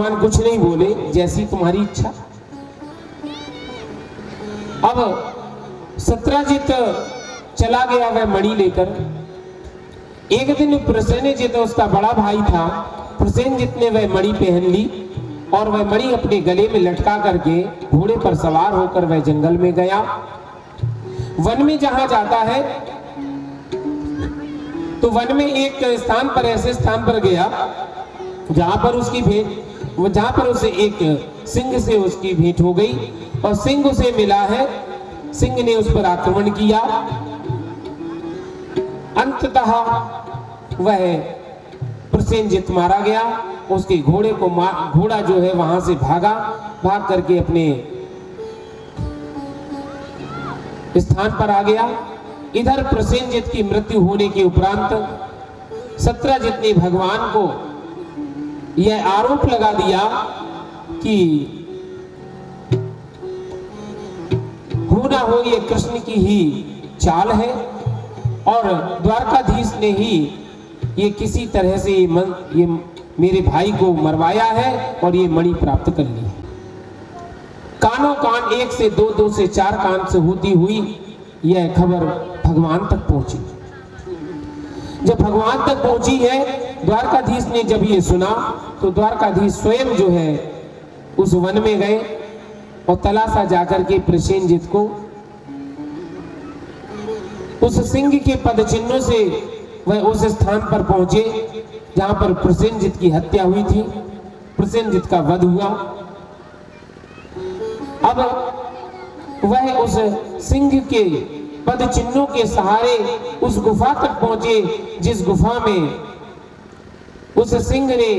भगवान कुछ नहीं बोले, जैसी तुम्हारी इच्छा। अब सत्राजित चला गया वह मणि लेकर। एक दिन प्रसेनजित, उसका बड़ा भाई था, प्रसेनजित ने वह मणि पहन ली और वह मणि अपने गले में लटका करके घोड़े पर सवार होकर वह जंगल में गया। वन में जहां जाता है तो वन में एक स्थान पर, ऐसे स्थान पर गया जहां पर उसकी भेंट, जहां पर उसे एक सिंह से उसकी भेंट हो गई और सिंह उसे मिला है। सिंह ने उस पर आक्रमण किया। अंततः वह प्रसेनजित मारा गया। उसके घोड़े को घोड़ा जो है वहां से भाग करके अपने स्थान पर आ गया। इधर प्रसेनजित की मृत्यु होने के उपरांत सत्राजित ने भगवान को यह आरोप लगा दिया कि हो ना हो ये कृष्ण की ही चाल है और द्वारकाधीश ने ही ये किसी तरह से ये मेरे भाई को मरवाया है और ये मणि प्राप्त कर ली। कानों कान, एक से दो, दो से चार कान से होती हुई यह खबर भगवान तक पहुंची। जब भगवान तक पहुंची है, द्वारकाधीश ने जब ये सुना तो द्वारकाधीश स्वयं जो है उस वन में गए और तलाशा जाकर के प्रसेनजित को उस सिंह के पद चिन्हों से वह उस स्थान पर पहुंचे जहां पर प्रसेनजित की हत्या हुई थी, प्रसेनजित का वध हुआ। अब वह उस सिंह के पद चिन्हों के सहारे उस गुफा तक पहुंचे, जिस गुफा में उस सिंह ने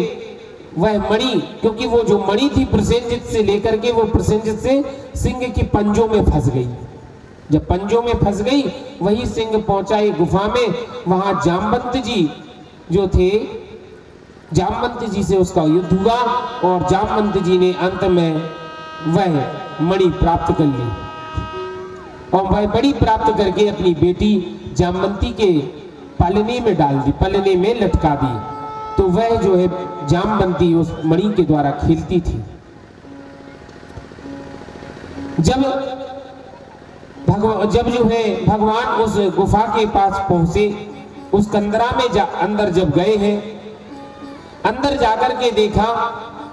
वह मणि, क्योंकि वो जो मणि थी प्रसेनजित से लेकर के, वो प्रसेनजित से सिंह की पंजों में फंस गई। जब पंजों में फंस गई, वही सिंह पहुंचा एक गुफा में। वहां जामवंत जी जो थे, जामवंत जी से उसका युद्ध हुआ और जामवंत जी ने अंत में वह मणि प्राप्त कर ली और वह मणि प्राप्त करके अपनी बेटी जामवंती के पालने में डाल दी, पलने में लटका दी। तो वह जो है जामवंती उस मणि के द्वारा खेलती थी। जब जो है भगवान उस गुफा के पास पहुंचे, उस कंदरा में अंदर जब गए हैं, अंदर जाकर के देखा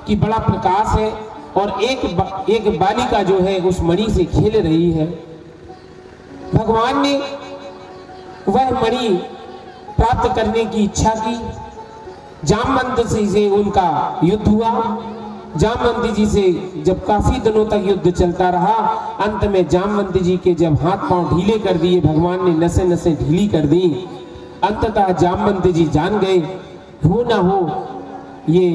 कि बड़ा प्रकाश है और एक बालिका जो है उस मणि से खेल रही है। भगवान ने वह मणि प्राप्त करने की इच्छा की। जामवंत से उनका युद्ध हुआ। जामवंती जी से जब काफी दिनों तक युद्ध चलता रहा, अंत में जामवंती जी के जब हाथ पांव ढीले कर दिए, भगवान ने नसें नसें ढीली कर दी। अंततः जामवंती जी जान गए, हो ना हो ये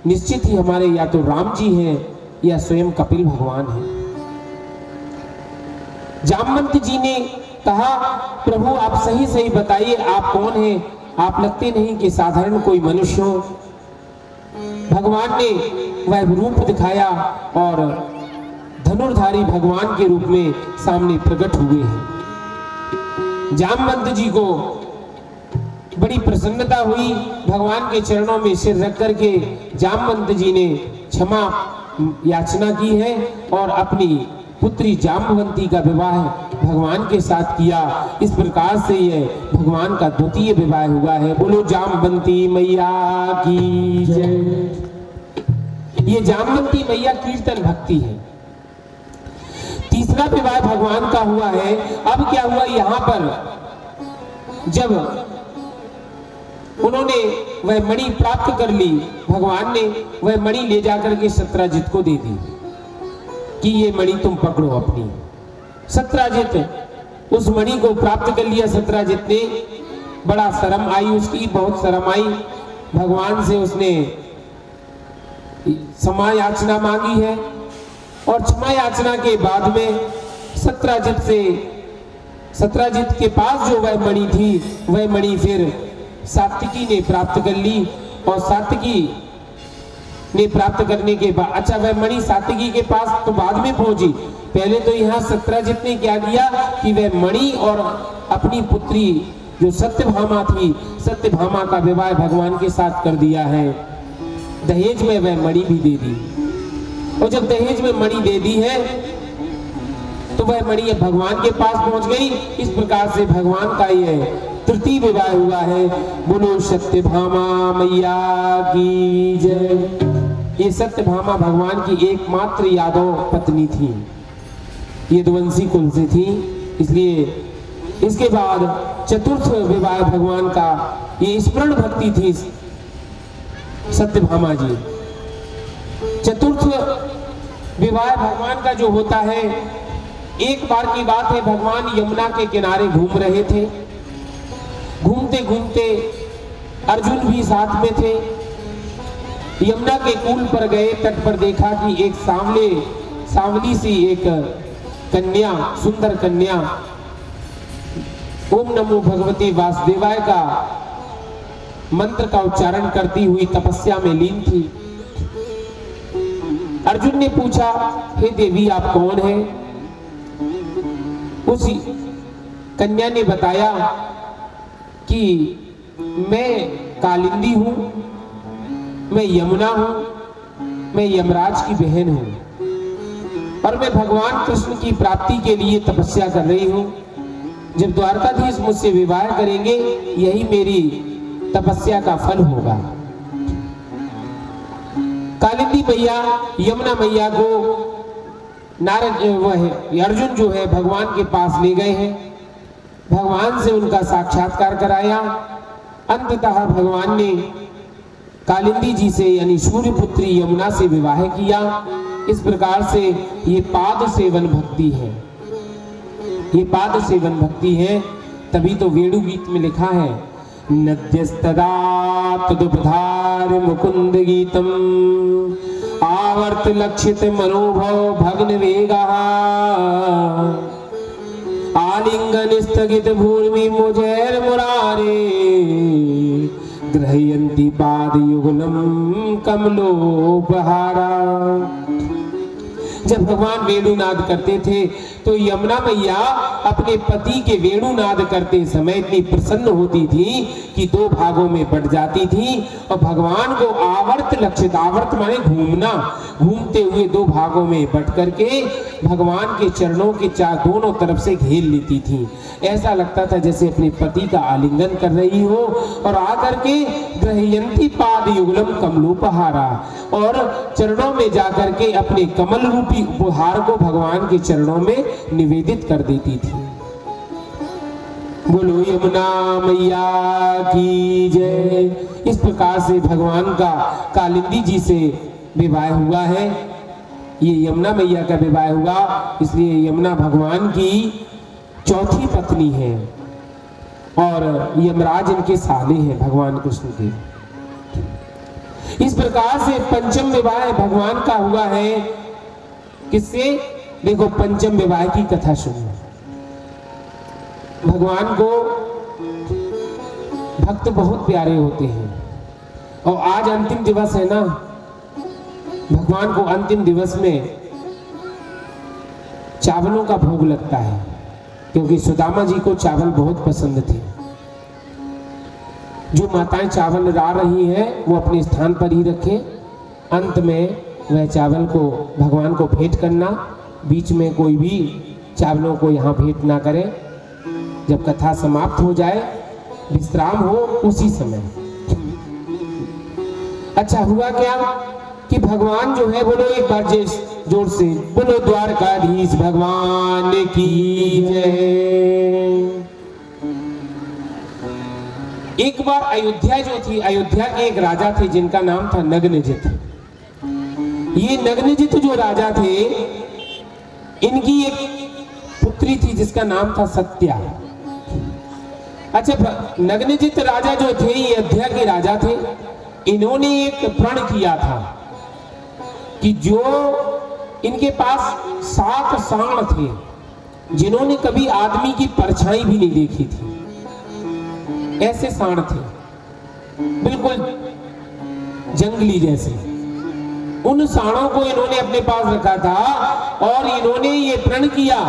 निश्चित ही हमारे या तो राम जी हैं या स्वयं कपिल भगवान हैं। जामवंत जी ने कहा, प्रभु आप सही सही बताइए, आप कौन हैं? आप लगते नहीं कि साधारण कोई मनुष्य हो। भगवान ने वह रूप दिखाया और धनुर्धारी भगवान के रूप में सामने प्रकट हुए हैं। जामवंत जी को बड़ी प्रसन्नता हुई। भगवान के चरणों में सिर रख करके जामवंत जी ने क्षमा याचना की है और अपनी पुत्री जामवंती का विवाह भगवान के साथ किया। इस प्रकार से यह भगवान का द्वितीय विवाह हुआ है। बोलो जामवंती मैया की जय। ये जामवंती मैया कीर्तन भक्ति है। तीसरा विवाह भगवान का हुआ है। अब क्या हुआ, यहां पर जब उन्होंने वह मणि प्राप्त कर ली, भगवान ने वह मणि ले जाकर के सत्राजित को दे दी कि ये मणि तुम पकड़ो अपनी। सत्राजित उस मणि को प्राप्त कर लिया। सत्राजित ने बड़ा शर्म आई, उसकी बहुत शर्म आई। भगवान से उसने क्षमा याचना मांगी है और क्षमा याचना के बाद में सत्राजित के पास जो वह मणि थी, वह मणि फिर सात्विकी ने प्राप्त कर ली और सात्विकी ने प्राप्त करने के बाद, अच्छा वह मणि सात्विकी के पास तो बाद में पहुंची। पहले तो यहाँ सत्राजित ने क्या किया कि वह मणि और अपनी पुत्री जो सत्यभामा थी, सत्यभामा का विवाह भगवान के साथ कर दिया है। दहेज में वह मणि भी दे दी। और जब दहेज में मणि दे दी है तो वह मणि अब भगवान के पास पहुंच गई। इस प्रकार से भगवान का यह तृतीय विवाह हुआ है। बोलो सत्यभामा मैया की जय। ये सत्यभामा भगवान की एकमात्र यादव पत्नी थी, यदुवंशी कुल से थी, इसलिए इसके बाद चतुर्थ विवाह भगवान का ये स्मरण भक्ति थी सत्यभामा जी। चतुर्थ विवाह भगवान का जो होता है, एक बार की बात है, भगवान यमुना के किनारे घूम रहे थे। घूमते घूमते अर्जुन भी साथ में थे। यमुना के कूल पर गए, तट पर देखा कि एक सांवली सी एक कन्या, सुंदर कन्या ओम नमो भगवते वासुदेवाय का मंत्र का उच्चारण करती हुई तपस्या में लीन थी। अर्जुन ने पूछा, हे देवी आप कौन हैं? उसी कन्या ने बताया कि मैं कालिंदी हूं, मैं यमुना हूं, मैं यमराज की बहन हूं और मैं भगवान कृष्ण की प्राप्ति के लिए तपस्या कर रही हूं। जब द्वारकाधीश मुझसे विवाह करेंगे, यही मेरी तपस्या का फल होगा। कालिंदी मैया यमुना मैया को अर्जुन जो है भगवान के पास ले गए हैं। भगवान से उनका साक्षात्कार कराया। अंततः भगवान ने कालिंदी जी से यानी सूर्यपुत्री यमुना से विवाह किया। इस प्रकार से ये पाद सेवन भक्ति है, ये पाद सेवन भक्ति है। तभी तो वेणु गीत में लिखा है, नद्यस्तदा तदुपधार मुकुंद गीतम आवर्त लक्षित मनोभव भग्न वेगा आलिंगन स्थगित भूमि मुझेर मुरारे ग्रहयंती पाद युगलम कमलोपहारा। जब भगवान वेणुनाद करते थे तो यमुना मैया अपने पति के वेणुनाद करते समय इतनी प्रसन्न होती थी कि दो भागों में बट जाती थी और भगवान को आवर्त लक्षित, आवर्त माने घूमना, घूमते हुए दो भागों में बट करके भगवान के चरणों के दोनों तरफ से घेर लेती थी। ऐसा लगता था जैसे अपने पति का आलिंगन कर रही हो और आकर के ग्रहयंती पाद युगलम कमलोपहारा, और चरणों में जाकर के अपने कमल रूपी उपहार को भगवान के चरणों में निवेदित कर देती थी। बोलो यमुना मैया की जय। इस प्रकार से भगवान का कालिंदी जी से विवाह हुआ है। ये यमुना मैया का विवाह हुआ, इसलिए यमुना भगवान की चौथी पत्नी है और यमराज इनके साले हैं भगवान कृष्ण के। इस प्रकार से पंचम विवाह भगवान का हुआ है। किससे? देखो पंचम विवाह की कथा सुनो। भगवान को भक्त बहुत प्यारे होते हैं और आज अंतिम दिवस है ना, भगवान को अंतिम दिवस में चावलों का भोग लगता है, क्योंकि सुदामा जी को चावल बहुत पसंद थे। जो माताएं चावल ला रही हैं वो अपने स्थान पर ही रखें। अंत में वह चावल को भगवान को भेंट करना, बीच में कोई भी चावलों को यहाँ भेंट ना करें। जब कथा समाप्त हो जाए, विश्राम हो, उसी समय। अच्छा हुआ क्या कि भगवान जो है, बोलो एक बार जोर से, बोलो द्वारकाधीश भगवान की जय। एक बार अयोध्या जो थी, अयोध्या के एक राजा थे जिनका नाम था नग्नजित। ये नग्नजित जो राजा थे, इनकी एक पुत्री थी जिसका नाम था सत्या। अच्छा, नग्नजित राजा जो थे, ये अयोध्या के राजा थे। इन्होंने एक प्रण किया था कि जो इनके पास 7 सांड थे जिन्होंने कभी आदमी की परछाई भी नहीं देखी थी, ऐसे सांड थे बिल्कुल जंगली जैसे। उन सांडों को इन्होंने अपने पास रखा था और इन्होंने ये प्रण किया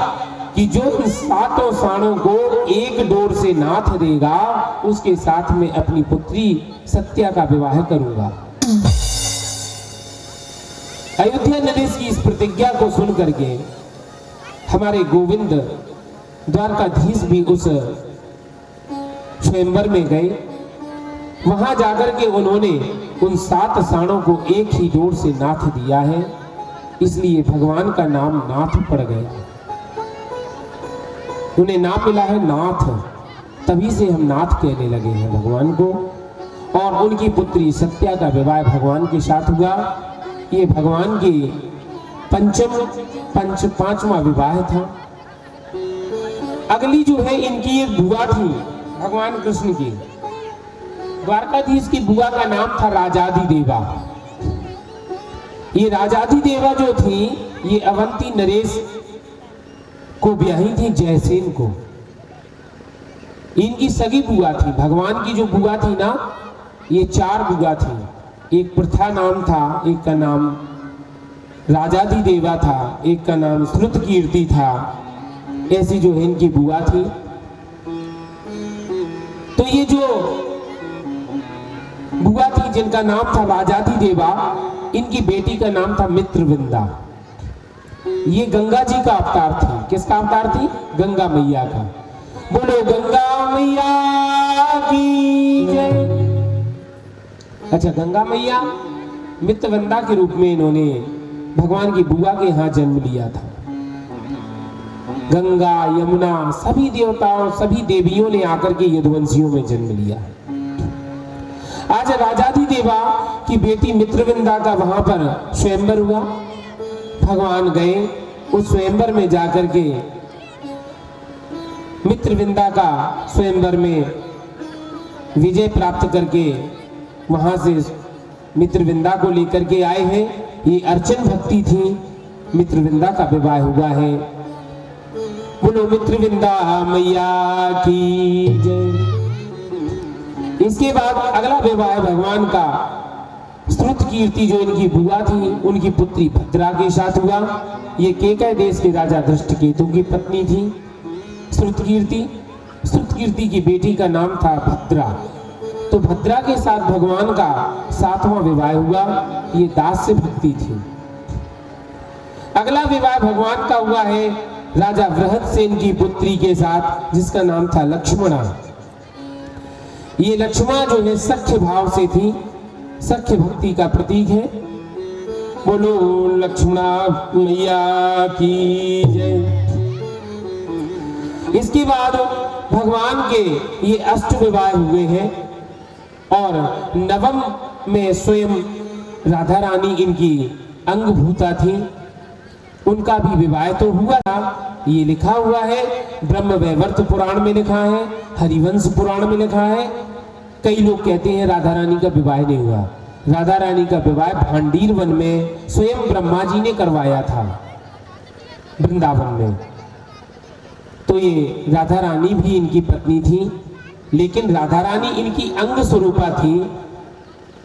कि जो इन 7 सांडों को एक डोर से नाथ देगा, उसके साथ में अपनी पुत्री सत्या का विवाह करूंगा। अयोध्या नरेश की इस प्रतिज्ञा को सुन करके हमारे गोविंद द्वारकाधीश भी उस स्वयंवर में गए। वहां जाकर के उन्होंने उन 7 साणों को एक ही डोर से नाथ दिया है, इसलिए भगवान का नाम नाथ पड़ गया। उन्हें नाम मिला है नाथ, तभी से हम नाथ कहने लगे हैं भगवान को। और उनकी पुत्री सत्या का विवाह भगवान के साथ हुआ। ये भगवान की पांचवा विवाह था। अगली जो है इनकी एक बुआ थी भगवान कृष्ण की, द्वारकाधीश की बुआ का नाम था राजाधिदेवा। ये राजाधिदेवा जो थी ये अवंती नरेश को ब्याही थी जयसेन को। इनकी सगी बुआ थी। भगवान की जो बुआ थी ना, ये 4 बुआ थी। एक प्रथा नाम था, एक का नाम राजाधिदेवा था, एक का नाम श्रुतकीर्ति था। ऐसी जो है इनकी बुआ थी। तो ये जो बुआ थी जिनका नाम था राजाधिदेवा, इनकी बेटी का नाम था मित्रविंदा। ये गंगा जी का अवतार थी। किसका अवतार थी? गंगा मैया का। बोलो गंगा मैया की जय। अच्छा, गंगा मैया मित्रविंदा के रूप में इन्होंने भगवान की बुआ के यहाँ जन्म लिया था। गंगा यमुना सभी देवताओं सभी देवियों ने आकर के यदुवंशियों में जन्म लिया। आज राजाधिदेवा की बेटी मित्रविंदा का वहां पर स्वयंवर हुआ। भगवान गए, उस स्वयंवर में जाकर के मित्रविंदा का स्वयंवर में विजय प्राप्त करके वहां से मित्रविंदा को लेकर के आए हैं। ये अर्चन भक्ति थी। मित्रविंदा का विवाह हुआ है। बोलो मित्रविंदा मैया की जय। इसके बाद अगला विवाह भगवान का श्रुतकीर्ति जो इनकी बुआ थी उनकी पुत्री भद्रा के साथ हुआ। ये केकय देश के राजा धृष्टकेतु की पत्नी थी श्रुतकीर्ति। श्रुतकीर्ति की बेटी का नाम था भद्रा। तो भद्रा के साथ भगवान का 7वां विवाह हुआ। ये दास्य भक्ति थी। अगला विवाह भगवान का हुआ है राजा बृहदसेन की पुत्री के साथ, जिसका नाम था लक्ष्मणा। ये लक्ष्मणा जो है सख्य भाव से थी, सख्य भक्ति का प्रतीक है। बोलो लक्ष्मणा मैया की जय। इसके बाद भगवान के ये 8 विवाह हुए हैं और 9वें में स्वयं राधा रानी इनकी अंगभूता थी। उनका भी विवाह तो हुआ था। ये लिखा हुआ है ब्रह्मवैवर्त पुराण में लिखा है, हरिवंश पुराण में लिखा है। कई लोग कहते हैं राधा रानी का विवाह नहीं हुआ। राधा रानी का विवाह भांडीर वन में स्वयं ब्रह्मा जी ने करवाया था वृंदावन में। तो ये राधा रानी भी इनकी पत्नी थी, लेकिन राधा रानी इनकी अंग स्वरूपा थी।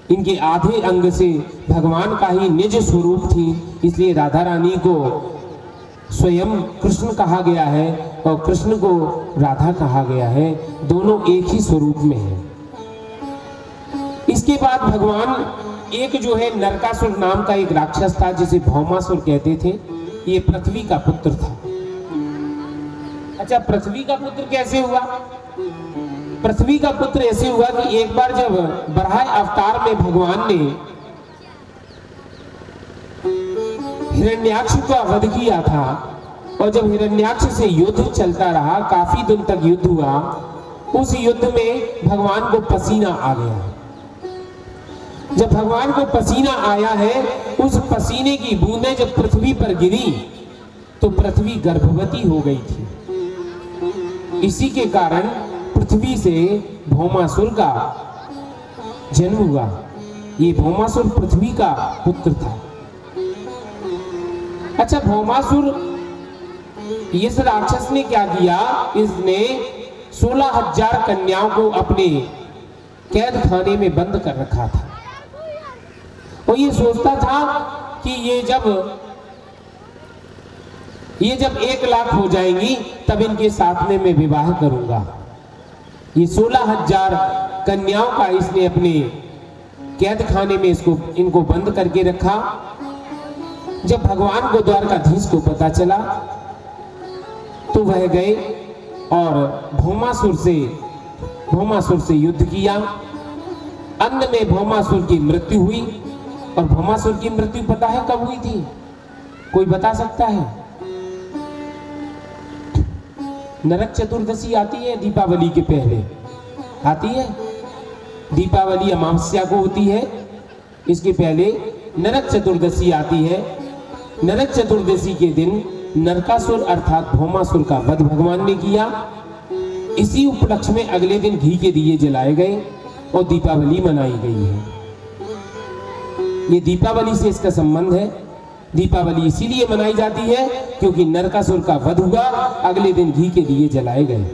इनके आधे अंग से भगवान का ही निज स्वरूप थी, इसलिए राधा रानी को स्वयं कृष्ण कहा गया है और कृष्ण को राधा कहा गया है। दोनों एक ही स्वरूप में हैं। इसके बाद भगवान एक जो है नरकासुर नाम का एक राक्षस था जिसे भौमासुर कहते थे। ये पृथ्वी का पुत्र था। अच्छा, पृथ्वी का पुत्र कैसे हुआ? पृथ्वी का पुत्र ऐसे हुआ कि एक बार जब बराह अवतार में भगवान ने हिरण्याक्ष का वध किया था और जब हिरण्याक्ष से युद्ध चलता रहा, काफी दिन तक युद्ध हुआ, उस युद्ध में भगवान को पसीना आ गया। जब भगवान को पसीना आया है, उस पसीने की बूंदें जब पृथ्वी पर गिरी तो पृथ्वी गर्भवती हो गई थी। इसी के कारण पृथ्वी से भौमासुर का जन्म हुआ। ये भौमासुर पृथ्वी का पुत्र था। अच्छा, भौमासुर इस राक्षस ने क्या किया? इसने 16,000 कन्याओं को अपने कैद खाने में बंद कर रखा था और ये सोचता था कि ये जब 1 लाख हो जाएंगी तब इनके साथ में मैं विवाह करूंगा। ये 16,000 कन्याओं का इसने अपने कैद खाने में इनको बंद करके रखा। जब भगवान को द्वारकाधीश को पता चला तो वह गए और भौमासुर से युद्ध किया। अंत में भौमासुर की मृत्यु हुई। और भौमासुर की मृत्यु पता है कब हुई थी? कोई बता सकता है? नरक चतुर्दशी आती है दीपावली के पहले, आती है। दीपावली अमावस्या को होती है, इसके पहले नरक चतुर्दशी आती है। नरक चतुर्दशी के दिन नरकासुर अर्थात भौमासुर का वध भगवान ने किया। इसी उपलक्ष्य में अगले दिन घी के दिए जलाए गए और दीपावली मनाई गई है। ये दीपावली से इसका संबंध है। दीपावली इसीलिए मनाई जाती है क्योंकि नरकासुर का वध हुआ, अगले दिन घी के दिए जलाए गए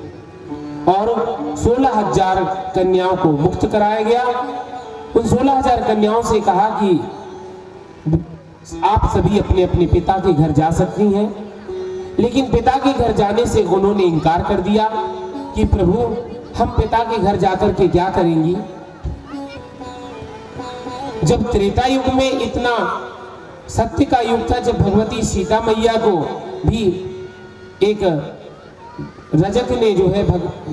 और 16,000 कन्याओं को मुक्त कराया गया। उन 16,000 कन्याओं से कहा कि आप सभी अपने अपने पिता के घर जा सकती हैं, लेकिन पिता के घर जाने से उन्होंने इनकार कर दिया कि प्रभु हम पिता के घर जाकर के क्या करेंगी। जब त्रेता युग में इतना सत्य का युग था, जब भगवती सीता मैया को भी एक रजक ने जो है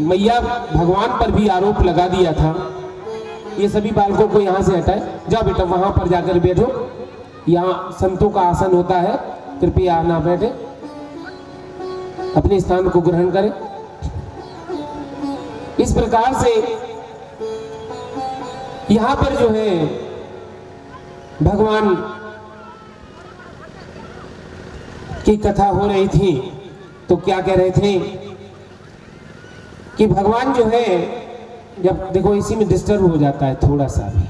मैया भगवान पर भी आरोप लगा दिया था। ये सभी बालकों को यहाँ से हटाए, जाओ बेटा वहां पर जाकर बैठो, यहाँ संतों का आसन होता है, कृपया ना बैठे, अपने स्थान को ग्रहण करें। इस प्रकार से यहां पर जो है भगवान की कथा हो रही थी तो क्या कह रहे थे कि भगवान जो है, जब देखो इसी में डिस्टर्ब हो जाता है थोड़ा सा भी,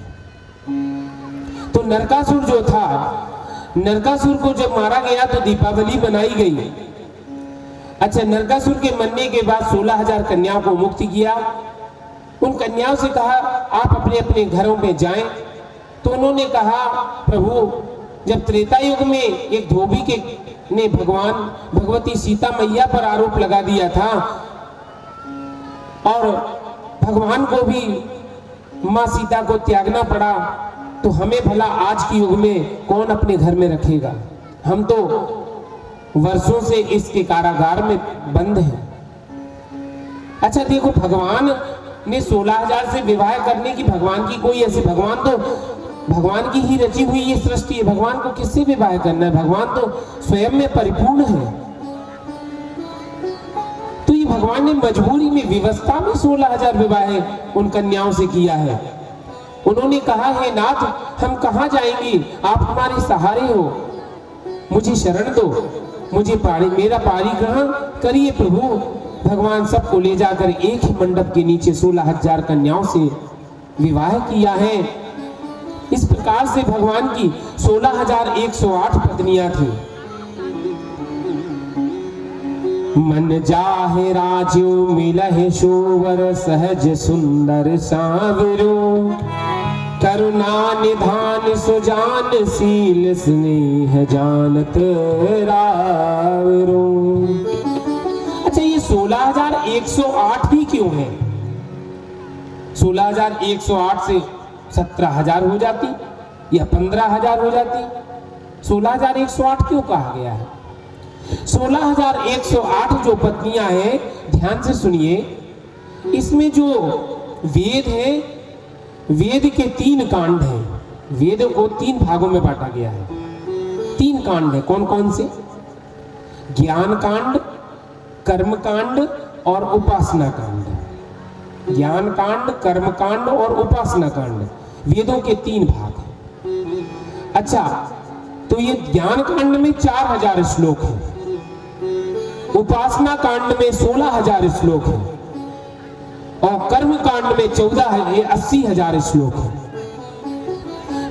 तो नरकासुर जो था, नरकासुर को जब मारा गया तो दीपावली मनाई गई। अच्छा, नरकासुर के मरने के बाद 16,000 कन्याओं को मुक्त किया। उन कन्याओं से कहा आप अपने अपने घरों में जाएं। तो उन्होंने कहा प्रभु जब त्रेता युग में एक धोबी के ने भगवती सीता मैया पर आरोप लगा दिया था और भगवान को भी मां सीता को त्यागना पड़ा, तो हमें भला आज के युग में कौन अपने घर में रखेगा। हम तो वर्षों से इसके कारागार में बंद हैं। अच्छा देखो, भगवान ने 16,000 से विवाह करने की भगवान की कोई ऐसी, भगवान की ही रची हुई ये सृष्टि है, भगवान को किससे विवाह करना है? भगवान तो स्वयं में परिपूर्ण है। तो ये भगवान ने मजबूरी में, व्यवस्था में 16,000 विवाह उन कन्याओं से किया है। उन्होंने कहा है नाथ हम कहां जाएंगे, आप हमारे सहारे हो, मुझे शरण दो, मुझे मेरा पारिग्रहण करिए प्रभु। भगवान सबको ले जाकर एक ही मंडप के नीचे 16,000 कन्याओं से विवाह किया है। इस प्रकार से भगवान की 16,108 पत्नियां थी। मन जाहे राजो मिलहे शोवर सहज सुंदर सांवरो, करुणा निधान सुजान शील स्नेह जानत रावरो। अच्छा, ये 16,108 ही क्यों है? 16,108 से 17,000 हो जाती या 15,000 हो जाती, 16,108 क्यों कहा गया है? 16,108 जो पत्नियां हैं, ध्यान से सुनिए, इसमें जो वेद है, वेद के 3 कांड हैं। वेद को 3 भागों में बांटा गया है। 3 कांड है। कौन कौन से? ज्ञान कांड, कर्म कांड और उपासना कांड। ज्ञान कांड, कर्म कांड और उपासना कांड, वेदों के 3 भाग हैं। अच्छा, तो ये ज्ञान कांड में 4,000 श्लोक हैं, उपासना कांड में 16,000 श्लोक हैं और कर्म कांड में 80,000 श्लोक हैं।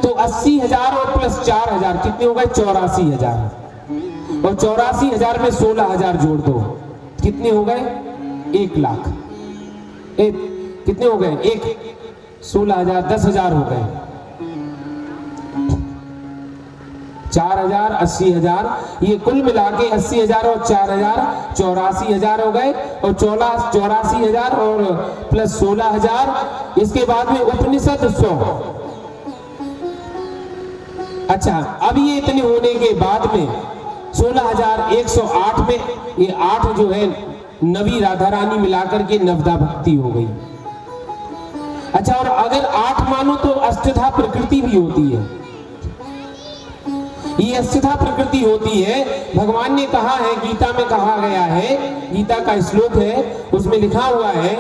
तो 80,000 और प्लस 4,000 कितने हो गए? 84,000। और 84,000 में 16,000 जोड़ दो, कितने हो गए? 1 लाख। कितने हो गए? 16,000, 10,000 हो गए। 4,000, 80,000, ये कुल मिला के 80,000 और 4,000 84,000 हो गए। और 84,000 और प्लस 16,000, इसके बाद में उपनिषद 100। अच्छा, अब ये इतने होने के बाद में 16,108 में ये 8 जो है नवी राधा रानी मिलाकर के नवदा भक्ति हो गई। अच्छा, और अगर 8 मानो तो अष्टधा प्रकृति भी होती है। ये अष्टधा प्रकृति होती है। भगवान ने कहा है, गीता में कहा गया है, गीता का श्लोक है, उसमें लिखा हुआ है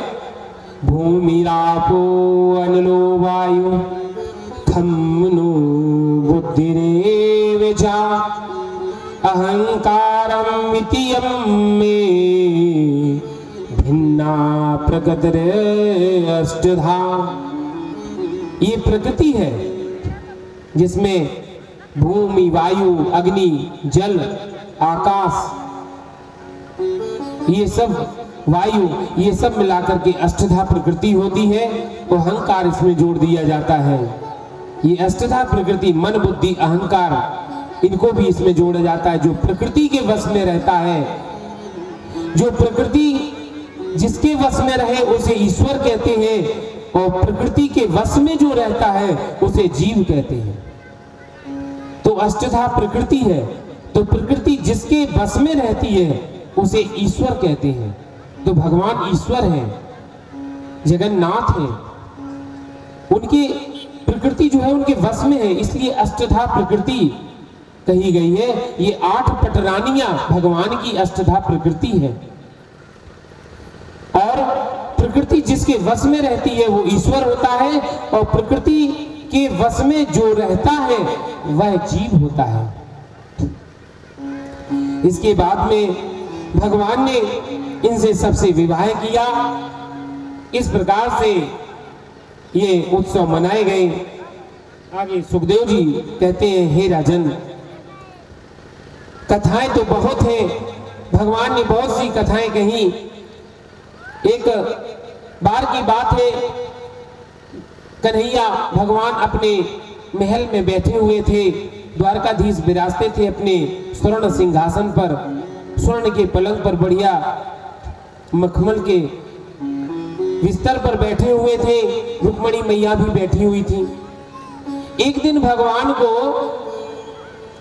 भूमिरापो अनलो वायु खम्नो बुद्धिरेव च अहंकारम इतियम में भिन्ना प्रकृतिरे अष्टधा। ये प्रकृति है जिसमें भूमि, वायु, अग्नि, जल, आकाश, ये सब वायु, ये सब मिलाकर के अष्टधा प्रकृति होती है। तो अहंकार इसमें जोड़ दिया जाता है। ये अष्टधा प्रकृति मन, बुद्धि, अहंकार, इनको भी इसमें जोड़ा जाता है। जो प्रकृति के वश में रहता है, जो प्रकृति जिसके वश में रहे उसे ईश्वर कहते हैं, और प्रकृति के वश में जो रहता है उसे जीव कहते हैं। तो अष्टधा प्रकृति है, तो प्रकृति जिसके वश में रहती है उसे ईश्वर कहते हैं। तो भगवान ईश्वर हैं, जगन्नाथ हैं, उनकी प्रकृति जो है उनके वश में है, इसलिए अष्टधा प्रकृति कही गई है। ये 8 पटरानियां भगवान की अष्टधा प्रकृति है। और प्रकृति जिसके वश में रहती है वो ईश्वर होता है, और प्रकृति के वश में जो रहता है वह जीव होता है। इसके बाद में भगवान ने इनसे सबसे विवाह किया। इस प्रकार से ये उत्सव मनाए गए। आगे सुखदेव जी कहते हैं, हे राजन, कथाएं तो बहुत हैं, भगवान ने बहुत सी कथाएं कही। एक बार की बात है, कन्हैया भगवान अपने महल में बैठे हुए थे, द्वारकाधीश विराजते थे अपने स्वर्ण सिंहासन पर, स्वर्ण के पलंग पर, बढ़िया मखमल के बिस्तर पर बैठे हुए थे। रुक्मणी मैया भी बैठी हुई थी। एक दिन भगवान को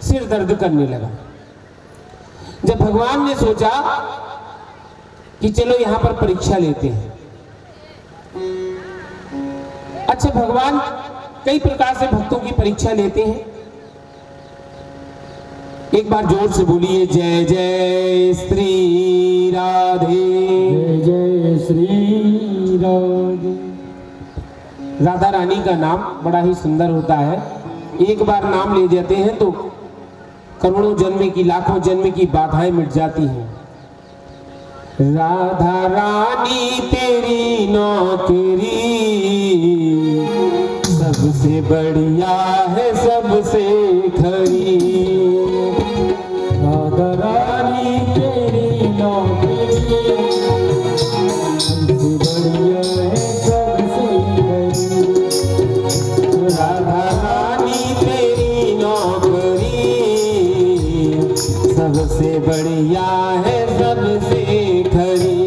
सिर दर्द करने लगा। जब भगवान ने सोचा कि चलो यहां पर परीक्षा लेते हैं। अच्छा, भगवान कई प्रकार से भक्तों की परीक्षा लेते हैं। एक बार जोर से बोलिए, जय जय श्री राधे, जय जय श्री राधे। राधा रानी का नाम बड़ा ही सुंदर होता है। एक बार नाम ले जाते हैं तो करोड़ों जन्म की, लाखों जन्म की बाधाएं मिट जाती हैं। राधा रानी तेरी नौकरी सबसे बढ़िया है, सबसे खरी। राधा रानी तेरी नौकरी सबसे बढ़िया है, सबसे खरी। राधा रानी तेरी नौकरी सबसे बढ़िया है, सबसे खरी।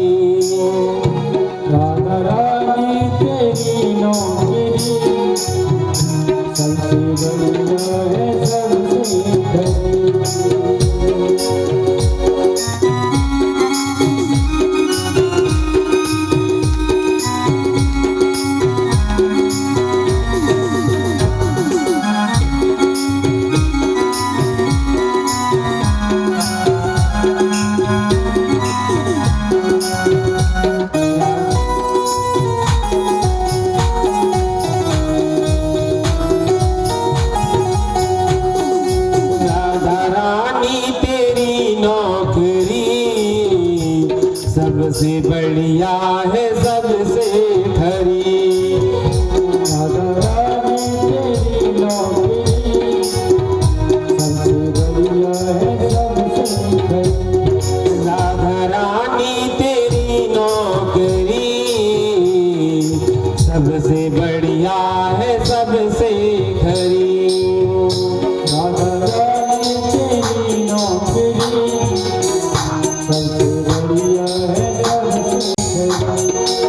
राधा रानी तेरी नौकरी सबसे बढ़िया है, सबसे खरी। सबसे बढ़िया है, सबसे खरी। राधा रानी तेरी नौकरी सबसे बढ़िया है, सबसे खरी। राधा रानी तेरी नौकरी सबसे बढ़िया है, सबसे खरी। राधा रानी तेरी नौकरी सबसे बढ़िया है, सबसे खरी।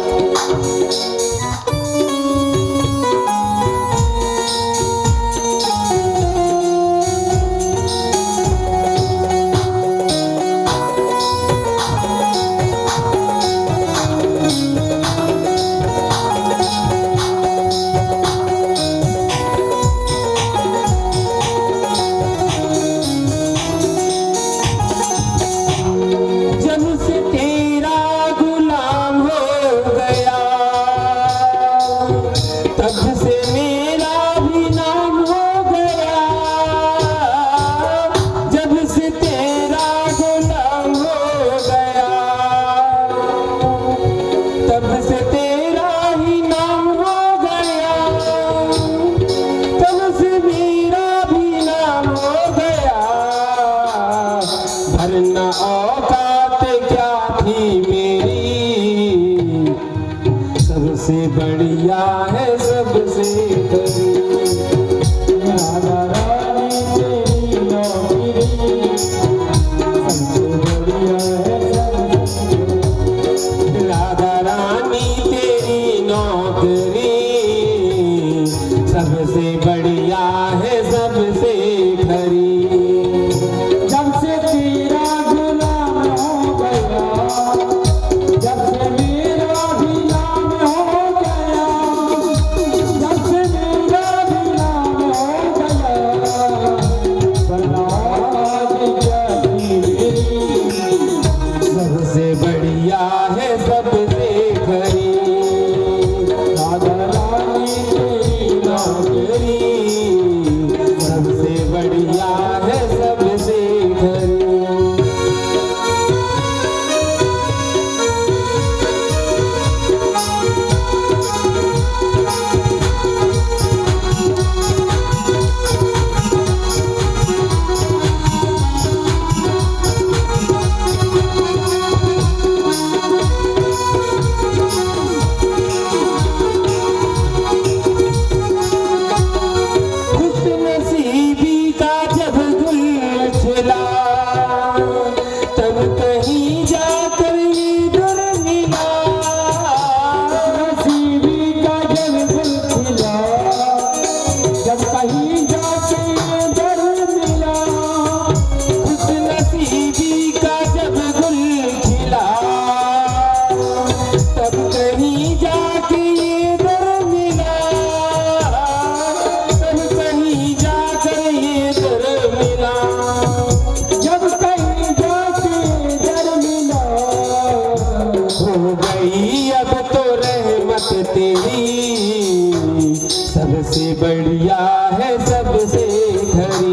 सबसे बढ़िया है सबसे खरी।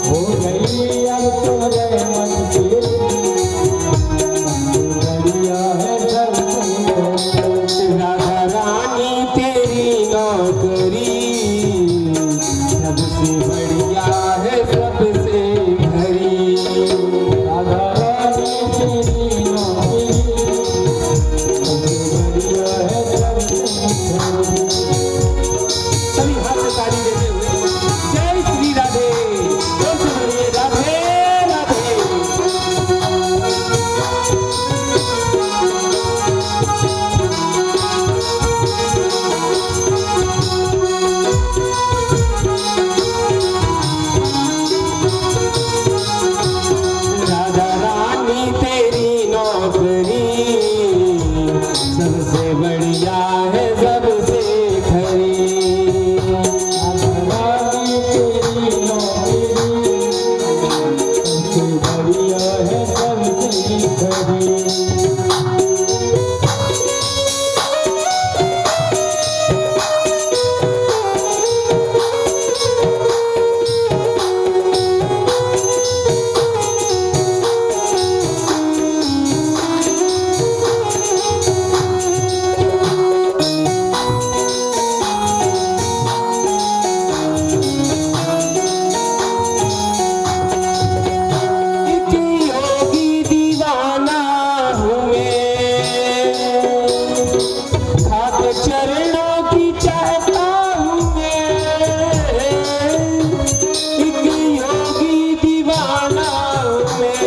हो गई अब तो रहमत तेरी, बढ़िया है सबसे। राधा रानी तेरी नौकरी सबसे बढ़िया है सबसे खरी। राधा रानी तेरी नौकरी, बढ़िया है सबसे। सभी हाथ से ताली देते हुए जय श्री राधे, जय श्री राधे राधे। राधा रानी तेरी नौकरी सबसे बढ़िया है सबसे खरी। राधा रानी तेरी नौकरी, सबसे बढ़िया है सबसे खरी। एक योगी दीवाना हूँ मैं, खाक चरणों की चाहता हूँ मैं। एक योगी दीवाना हूँ मैं,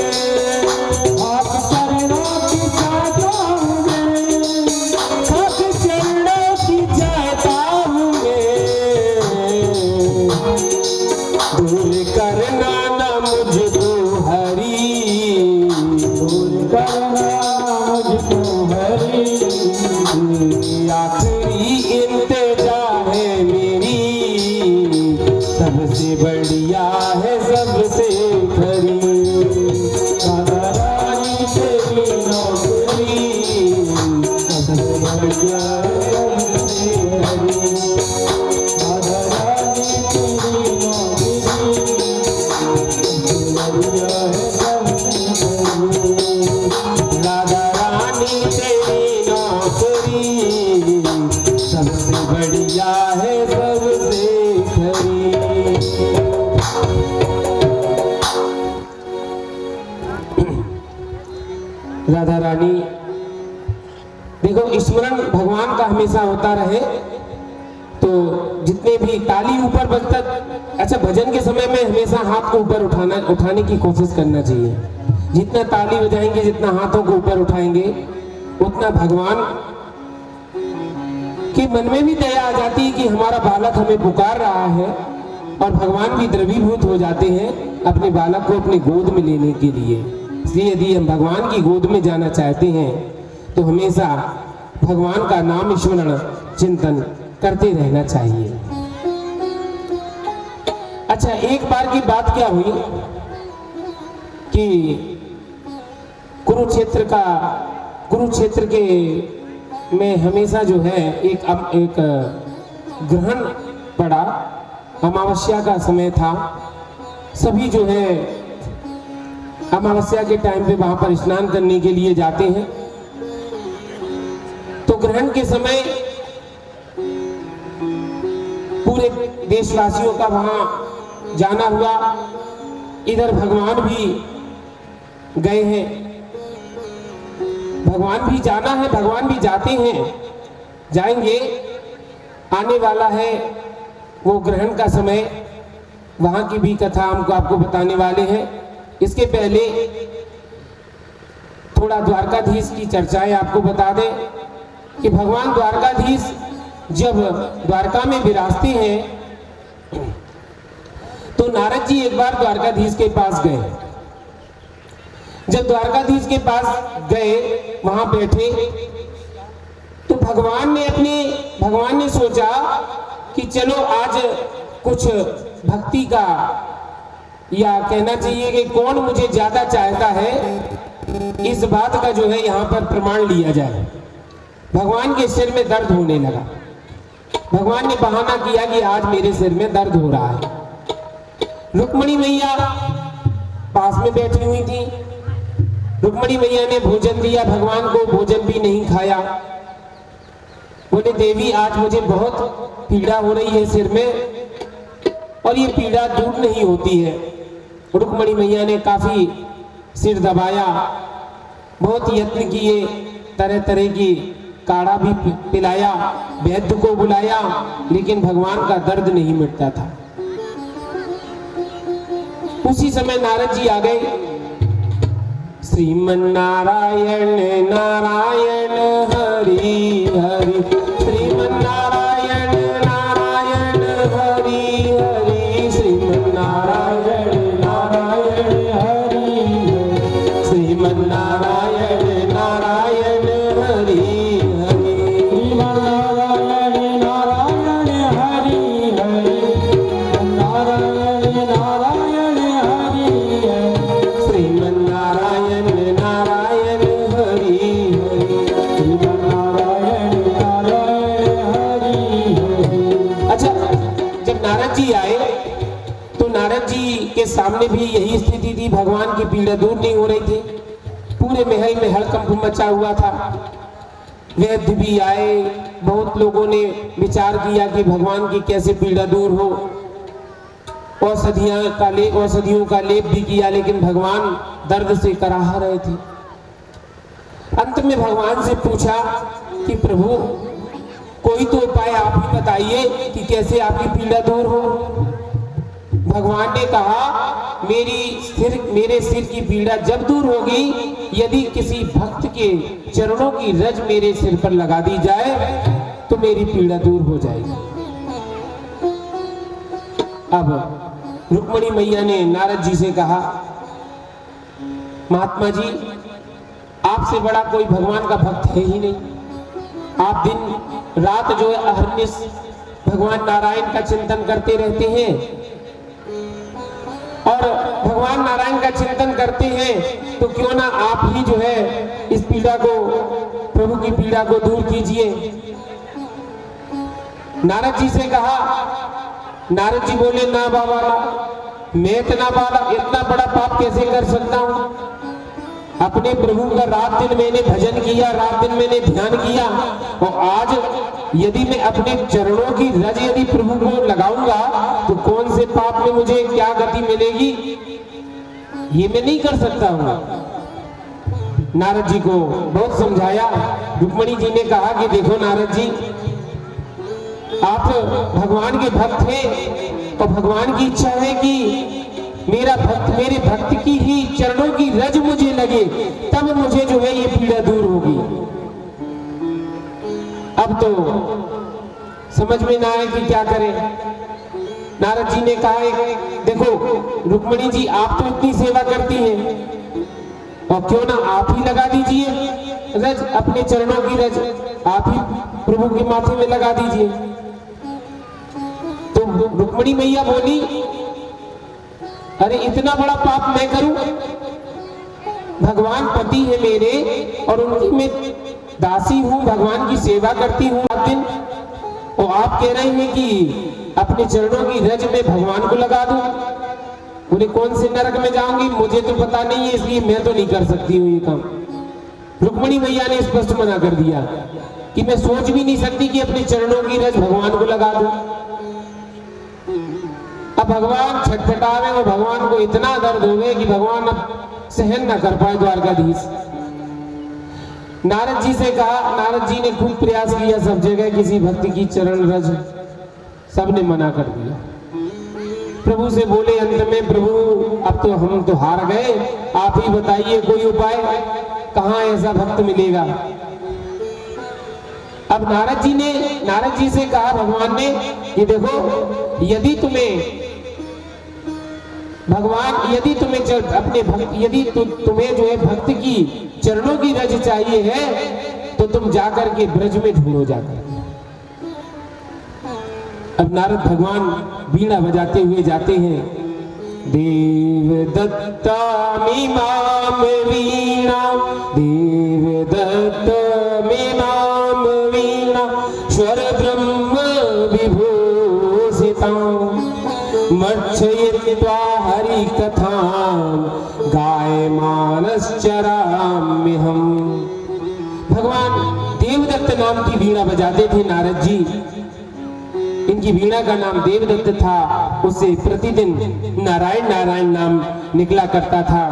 आप चरणों की चाहता हूँ मैं, खाक चरणों की चाहता हूँ मैं। दूर करना न मुझको हरी, दूर करना मुझको हरी। आखिरी इंतजा है मेरी सबसे बढ़िया है सबसे खरी। राधा रानी तेरी नौकरी, सबसे बढ़िया है सबसे हरी। राधा रानी तेरी नौकरी, सबसे बढ़िया है सबसे हरी। राधा रानी तेरी नौकरी सबसे बढ़िया है सबसे खरी। राधा रानी, देखो स्मरण भगवान का हमेशा होता रहे तो जितने भी ताली ऊपर बजता, अच्छा भजन के समय में हमेशा हाथ को ऊपर उठाने की कोशिश करना चाहिए। जितना ताली बजाएंगे, जितना हाथों को ऊपर उठाएंगे, उतना भगवान के मन में भी दया आ जाती है कि हमारा बालक हमें पुकार रहा है, और भगवान भी द्रवीभूत हो जाते हैं अपने बालक को अपने गोद में लेने के लिए। इसलिए यदि हम भगवान की गोद में जाना चाहते हैं तो हमेशा भगवान का नाम स्मरण चिंतन करते रहना चाहिए। अच्छा, एक बार की बात क्या हुई कि कुरुक्षेत्र के में हमेशा जो है एक ग्रहण पड़ा, अमावस्या का समय था। सभी जो है अमावस्या के टाइम पे वहां पर स्नान करने के लिए जाते हैं। तो ग्रहण के समय पूरे देशवासियों का वहां जाना हुआ, इधर भगवान भी गए हैं, भगवान भी जाना है, भगवान भी जाते हैं, जाएंगे, आने वाला है वो ग्रहण का समय। वहां की भी कथा हमको आपको बताने वाले हैं। इसके पहले थोड़ा द्वारकाधीश की चर्चाएं आपको बता दें कि भगवान द्वारकाधीश जब द्वारका में विराजते हैं तो नारद जी एक बार द्वारकाधीश के पास गए। जब द्वारकाधीश के पास गए, वहां बैठे, तो भगवान ने सोचा कि चलो आज कुछ भक्ति का, या कहना चाहिए कि कौन मुझे ज्यादा चाहता है, इस बात का जो है यहाँ पर प्रमाण लिया जाए। भगवान के सिर में दर्द होने लगा। भगवान ने बहाना किया कि आज मेरे सिर में दर्द हो रहा है। रुक्मणी मैया पास में बैठी हुई थी। रुक्मणी मैया ने भोजन दिया, भगवान को भोजन भी नहीं खाया। बोले देवी आज मुझे बहुत पीड़ा हो रही है सिर में और ये पीड़ा दूर नहीं होती है। रुक्मणी मैया ने काफी सिर दबाया, बहुत यत्न किए, तरह तरह की काढ़ा भी पिलाया, वैद्य को बुलाया, लेकिन भगवान का दर्द नहीं मिटता था। उसी समय नारद जी आ गए। श्रीमन नारायण नारायण हरि हरि, श्रीमन नारायण नारायण हरि हरि, श्रीमन नारायण नारायण हरि हरि, श्रीमन नारायण नारायण हरि हरि, श्रीमन नारायण नारायण हरि हरि, नारायण नारायण हरि हरि, श्रीमन नारायण नारायण हरि हरि, श्रीमन नारायण नारायण हरि हरि। अच्छा, जब नारद जी आए तो नारद जी के सामने भी यही स्थिति थी। भगवान की पीड़ा दूर नहीं हो रही थी। पूरे महल में हड़कंप मचा हुआ था। वैद्य भी आए, बहुत लोगों ने विचार किया कि भगवान की कैसे पीड़ा दूर हो। औषधियों का लेप भी किया, लेकिन भगवान दर्द से कराह रहे थे। अंत में भगवान से पूछा कि प्रभु कोई तो उपाय आप ही बताइए कि कैसे आपकी पीड़ा दूर हो। भगवान ने कहा मेरे सिर की पीड़ा जब दूर होगी यदि किसी भक्त के चरणों की रज मेरे सिर पर लगा दी जाए तो मेरी पीड़ा दूर हो जाएगी। अब रुक्मणी मैया ने नारद जी से कहा, महात्मा जी आपसे बड़ा कोई भगवान का भक्त है ही नहीं। आप दिन रात जो है अहर्निश भगवान नारायण का चिंतन करते रहते हैं, और भगवान नारायण का चिंतन करते हैं तो क्यों ना आप ही जो है इस पीड़ा को, प्रभु की पीड़ा को दूर कीजिए। नारद जी से कहा। नारद जी बोले, ना बाबा ना, मैं इतना बड़ा पाप कैसे कर सकता हूँ। अपने प्रभु का रात दिन मैंने भजन किया, रात दिन मैंने ध्यान किया, और आज यदि मैं अपने चरणों की रज यदि प्रभु को लगाऊंगा तो कौन से पाप में मुझे क्या गति मिलेगी, ये मैं नहीं कर सकता हूं। नारद जी को बहुत समझाया। रुक्मणी जी ने कहा कि देखो नारद जी, आप भगवान के भक्त हैं और भगवान की इच्छा है कि मेरे भक्त की ही चरणों की रज मुझे लगे, तब मुझे जो है ये पीड़ा दूर होगी। अब तो समझ में ना आए कि क्या करें। नारद जी ने कहा, देखो रुक्मणी जी आप तो इतनी सेवा करती हैं और क्यों ना आप ही लगा दीजिए रज, अपने चरणों की रज आप ही प्रभु के माथे में लगा दीजिए। तो रुक्मणी मैया बोली, अरे इतना बड़ा पाप मैं करूं? भगवान पति है मेरे और उनकी मैं दासी हूं, भगवान की सेवा करती हूं रात दिन, और आप कह रहे हैं कि अपने चरणों की रज में भगवान को लगा दूं। बोले कौन से नरक में जाऊंगी, मुझे तो पता नहीं है, इसलिए मैं तो नहीं कर सकती हूँ ये काम। रुक्मणी मैया ने स्पष्ट मना कर दिया कि मैं सोच भी नहीं सकती कि अपने चरणों की रज भगवान को लगा दूं। अब भगवान छटपटावे और भगवान को इतना दर्द हो गया कि भगवान अब सहन न कर पाए द्वारकाधीश। नारद जी से कहा, नारद जी ने खूब प्रयास किया सब जगह, किसी भक्त की चरण रज सबने मना कर दिया। प्रभु से बोले अंत में, प्रभु अब तो हम तो हार गए, आप ही बताइए कोई उपाय, कहाँ ऐसा भक्त मिलेगा। अब नारद जी से कहा भगवान ने कि देखो यदि तुम्हें तुम्हें जो है भक्त की चरणों की रज चाहिए है तो तुम जाकर के ब्रज में ढूंढो जाकर। अब नारद भगवान वीणा बजाते हुए जाते हैं। देव दत्ता मीमाम वीणा, देव दत्ता मीमाम वीणा, स्वर ब्रह्म श्रुत्वा हरि कथां गाय मानस चराम्य हम। भगवान देवदत्त नाम की वीणा बजाते थे नारद जी। इनकी वीणा का नाम देवदत्त था। उससे प्रतिदिन नारायण नारायण नाम निकला करता था।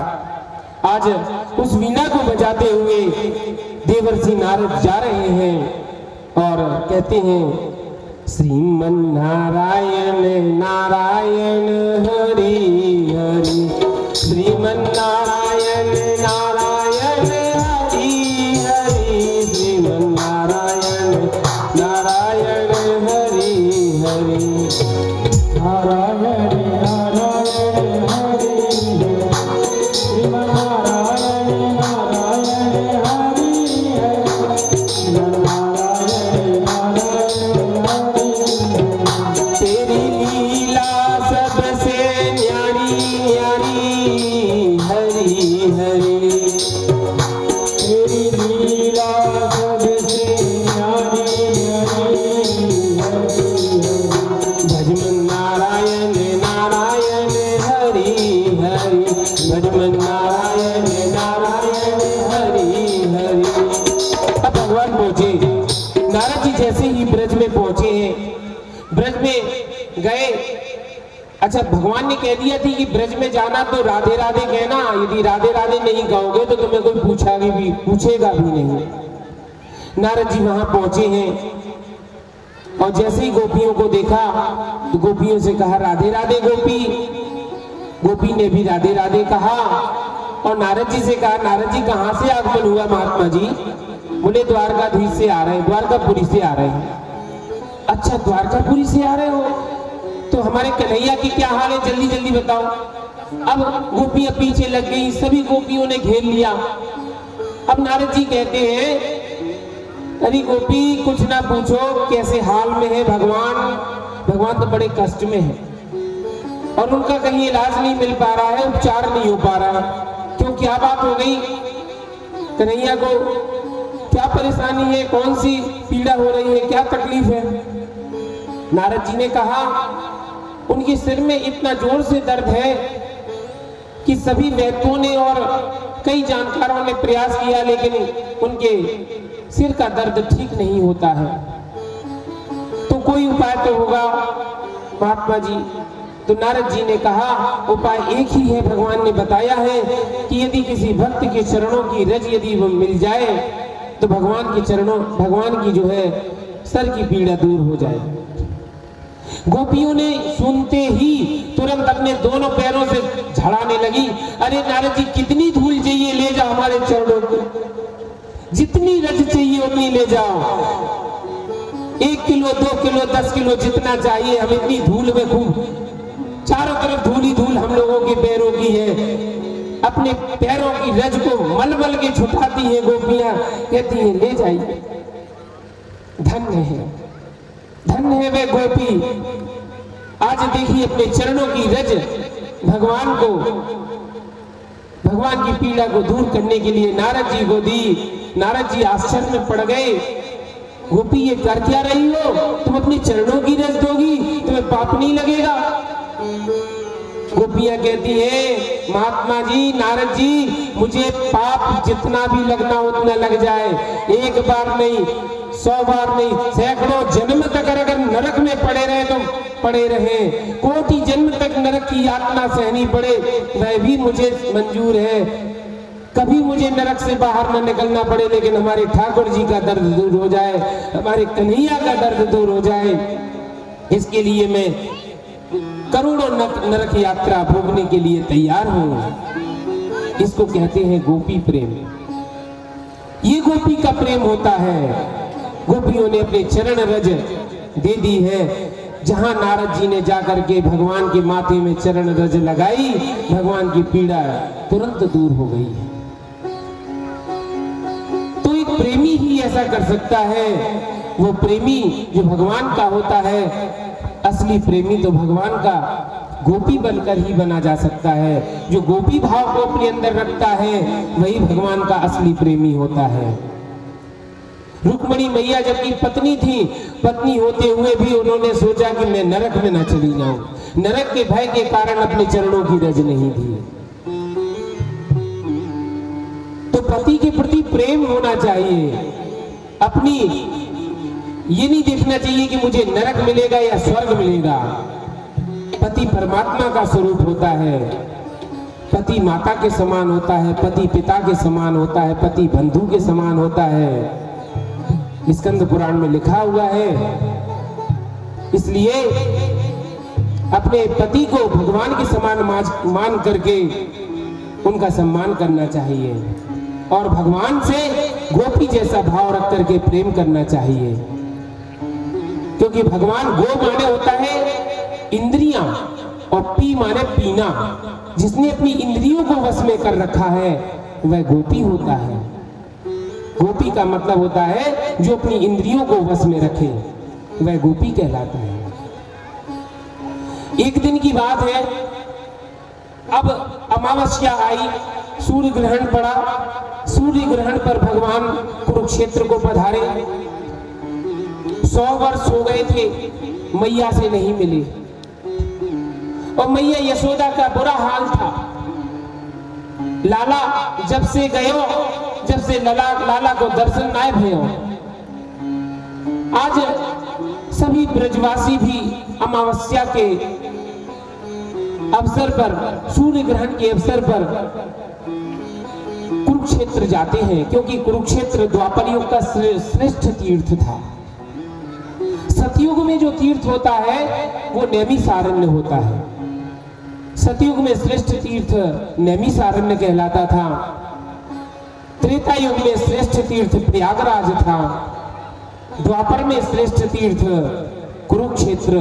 आज उस वीणा को बजाते हुए देवर्षि नारद जा रहे हैं और कहते हैं श्रीमन नारायण नारायण हरि हरि, श्रीमन नारायण नारायण हरि हरि, श्रीमन नारायण नारायण हरि हरि, नारायण नारायण हरि हरि, श्रीमन नारायण नारायण हरि हरि, नारायण नारायण हरि हरि। तेरी लीला सबसे न्यारी न्यारी हरि हरि, तेरी लीला सबसे न्यारी न्यारी हरि हरि, भजमन नारायण नारायण हरि हरि, भजमन नारायण नारायण हरि हरि। अब भगवान पहुंचे। नारद जी जैसे ही ब्रज में पहुंचे हैं, ब्रज में गए। अच्छा, भगवान ने कह दिया थी कि ब्रज में जाना तो राधे राधे कहना, यदि राधे राधे नहीं कहोगे तो तुम्हें कोई पूछेगा भी नहीं। नारद जी वहां पहुंचे हैं और जैसे ही गोपियों को देखा तो गोपियों से कहा राधे राधे गोपी। गोपी ने भी राधे राधे कहा और नारद जी से कहा नारद जी कहाँ से आगमन हुआ महात्मा जी? बोले द्वारकाधीश से आ रहे हैं, द्वारकापुरी से आ रहे हैं। अच्छा, द्वारकापुरी से आ रहे हो तो हमारे कन्हैया की क्या हाल है, जल्दी जल्दी बताओ। अब गोपियां पीछे लग गई, सभी गोपियों ने घेर लिया। अब नारद जी कहते हैं अरे गोपी कुछ ना पूछो, कैसे हाल में है भगवान? भगवान तो बड़े कष्ट में है और उनका कहीं इलाज नहीं मिल पा रहा है, उपचार नहीं हो पा रहा है। क्यों, क्या बात हो गई? कन्हैया को क्या परेशानी है, कौन सी पीड़ा हो रही है, क्या तकलीफ है? नारद जी ने कहा उनके सिर में इतना जोर से दर्द है कि सभी वैद्यों ने और कई जानकारों ने प्रयास किया लेकिन उनके सिर का दर्द ठीक नहीं होता है। तो कोई उपाय तो होगा महात्मा जी। तो नारद जी ने कहा उपाय एक ही है, भगवान ने बताया है कि यदि किसी भक्त के चरणों की रज यदि वो मिल जाए तो भगवान की जो है सर की पीड़ा दूर हो जाए। गोपियों ने सुनते ही तुरंत अपने दोनों पैरों से झड़ाने लगी। अरे नारद जी कितनी धूल चाहिए, ले जाओ हमारे चरणों को, जितनी रज चाहिए उतनी ले जाओ, 1 किलो 2 किलो 10 किलो जितना चाहिए। हम इतनी धूल में खूब चारों तरफ धूल ही धूल हम लोगों के पैरों की है। अपने पैरों की रज को मल मल के छुटाती है गोपियां, कहती है ले जाइए। धन्य है वे गोपी। आज देखिए अपने चरणों की रज भगवान की पीड़ा को दूर करने के लिए नारद जी को दी। नारद जी आश्चर्य में पड़ गए। गोपी ये कर क्या रही हो? तुम अपने चरणों की रज दोगी, तुम्हें पाप नहीं लगेगा? गोपियां कहती है महात्मा जी, नारद जी, मुझे पाप जितना भी लगना उतना लग जाए, एक बार नहीं 100 बार नहीं, सैकड़ों जन्म तक अगर नरक में पड़े रहे तो पड़े रहे, कोटि जन्म तक नरक की यातना सहनी पड़े, वह भी मुझे मंजूर है। कभी मुझे नरक से बाहर न निकलना पड़े, लेकिन हमारे ठाकुर जी का दर्द दूर हो जाए, हमारे कन्हैया का दर्द दूर हो जाए, इसके लिए मैं करोड़ों नरक यात्रा भोगने के लिए तैयार हूं। इसको कहते हैं गोपी प्रेम। ये गोपी का प्रेम होता है। गोपियों ने अपने चरण रज दे दी है। जहां नारद जी ने जाकर के भगवान के माथे में चरण रज लगाई, भगवान की पीड़ा तुरंत दूर हो गई है। तो एक प्रेमी ही ऐसा कर सकता है, वो प्रेमी जो भगवान का होता है। असली प्रेमी तो भगवान का गोपी बनकर ही बना जा सकता है। जो गोपी भाव को अपने अंदर रखता है वही भगवान का असली प्रेमी होता है। रुक्मिणी मैया जबकि पत्नी थी, पत्नी होते हुए भी उन्होंने सोचा कि मैं नरक में ना चली जाऊं, नरक के भय के कारण अपने चरणों की रज नहीं दी। तो पति के प्रति प्रेम होना चाहिए, अपनी ये नहीं देखना चाहिए कि मुझे नरक मिलेगा या स्वर्ग मिलेगा। पति परमात्मा का स्वरूप होता है, पति माता के समान होता है, पति पिता के समान होता है, पति बंधु के समान होता है। स्कंद पुराण में लिखा हुआ है। इसलिए अपने पति को भगवान के समान मान करके उनका सम्मान करना चाहिए और भगवान से गोपी जैसा भाव रख करके प्रेम करना चाहिए, क्योंकि भगवान गो माने होता है इंद्रियां और पी माने पीना। जिसने अपनी इंद्रियों को वश में कर रखा है वह गोपी होता है। गोपी का मतलब होता है जो अपनी इंद्रियों को वश में रखे, वह गोपी कहलाता है। एक दिन की बात है, अब अमावस्या आई, सूर्य ग्रहण पड़ा। सूर्य ग्रहण पर भगवान कुरुक्षेत्र को पधारे। 100 वर्ष हो गए थे, मैया से नहीं मिले और मैया यशोदा का बुरा हाल था। लाला जब से गयो, जब से लाला को दर्शन नाय भयो। आज सभी ब्रजवासी भी अमावस्या के अवसर पर, सूर्य ग्रहण के अवसर पर कुरुक्षेत्र जाते हैं, क्योंकि कुरुक्षेत्र द्वापर युग का श्रेष्ठ तीर्थ था। सतयुग में जो तीर्थ होता है वो नैमिषारण्य होता है। सतयुग में श्रेष्ठ तीर्थ नैमिषारण्य कहलाता था। त्रेता युग में श्रेष्ठ तीर्थ प्रयागराज था। द्वापर में श्रेष्ठ तीर्थ कुरुक्षेत्र।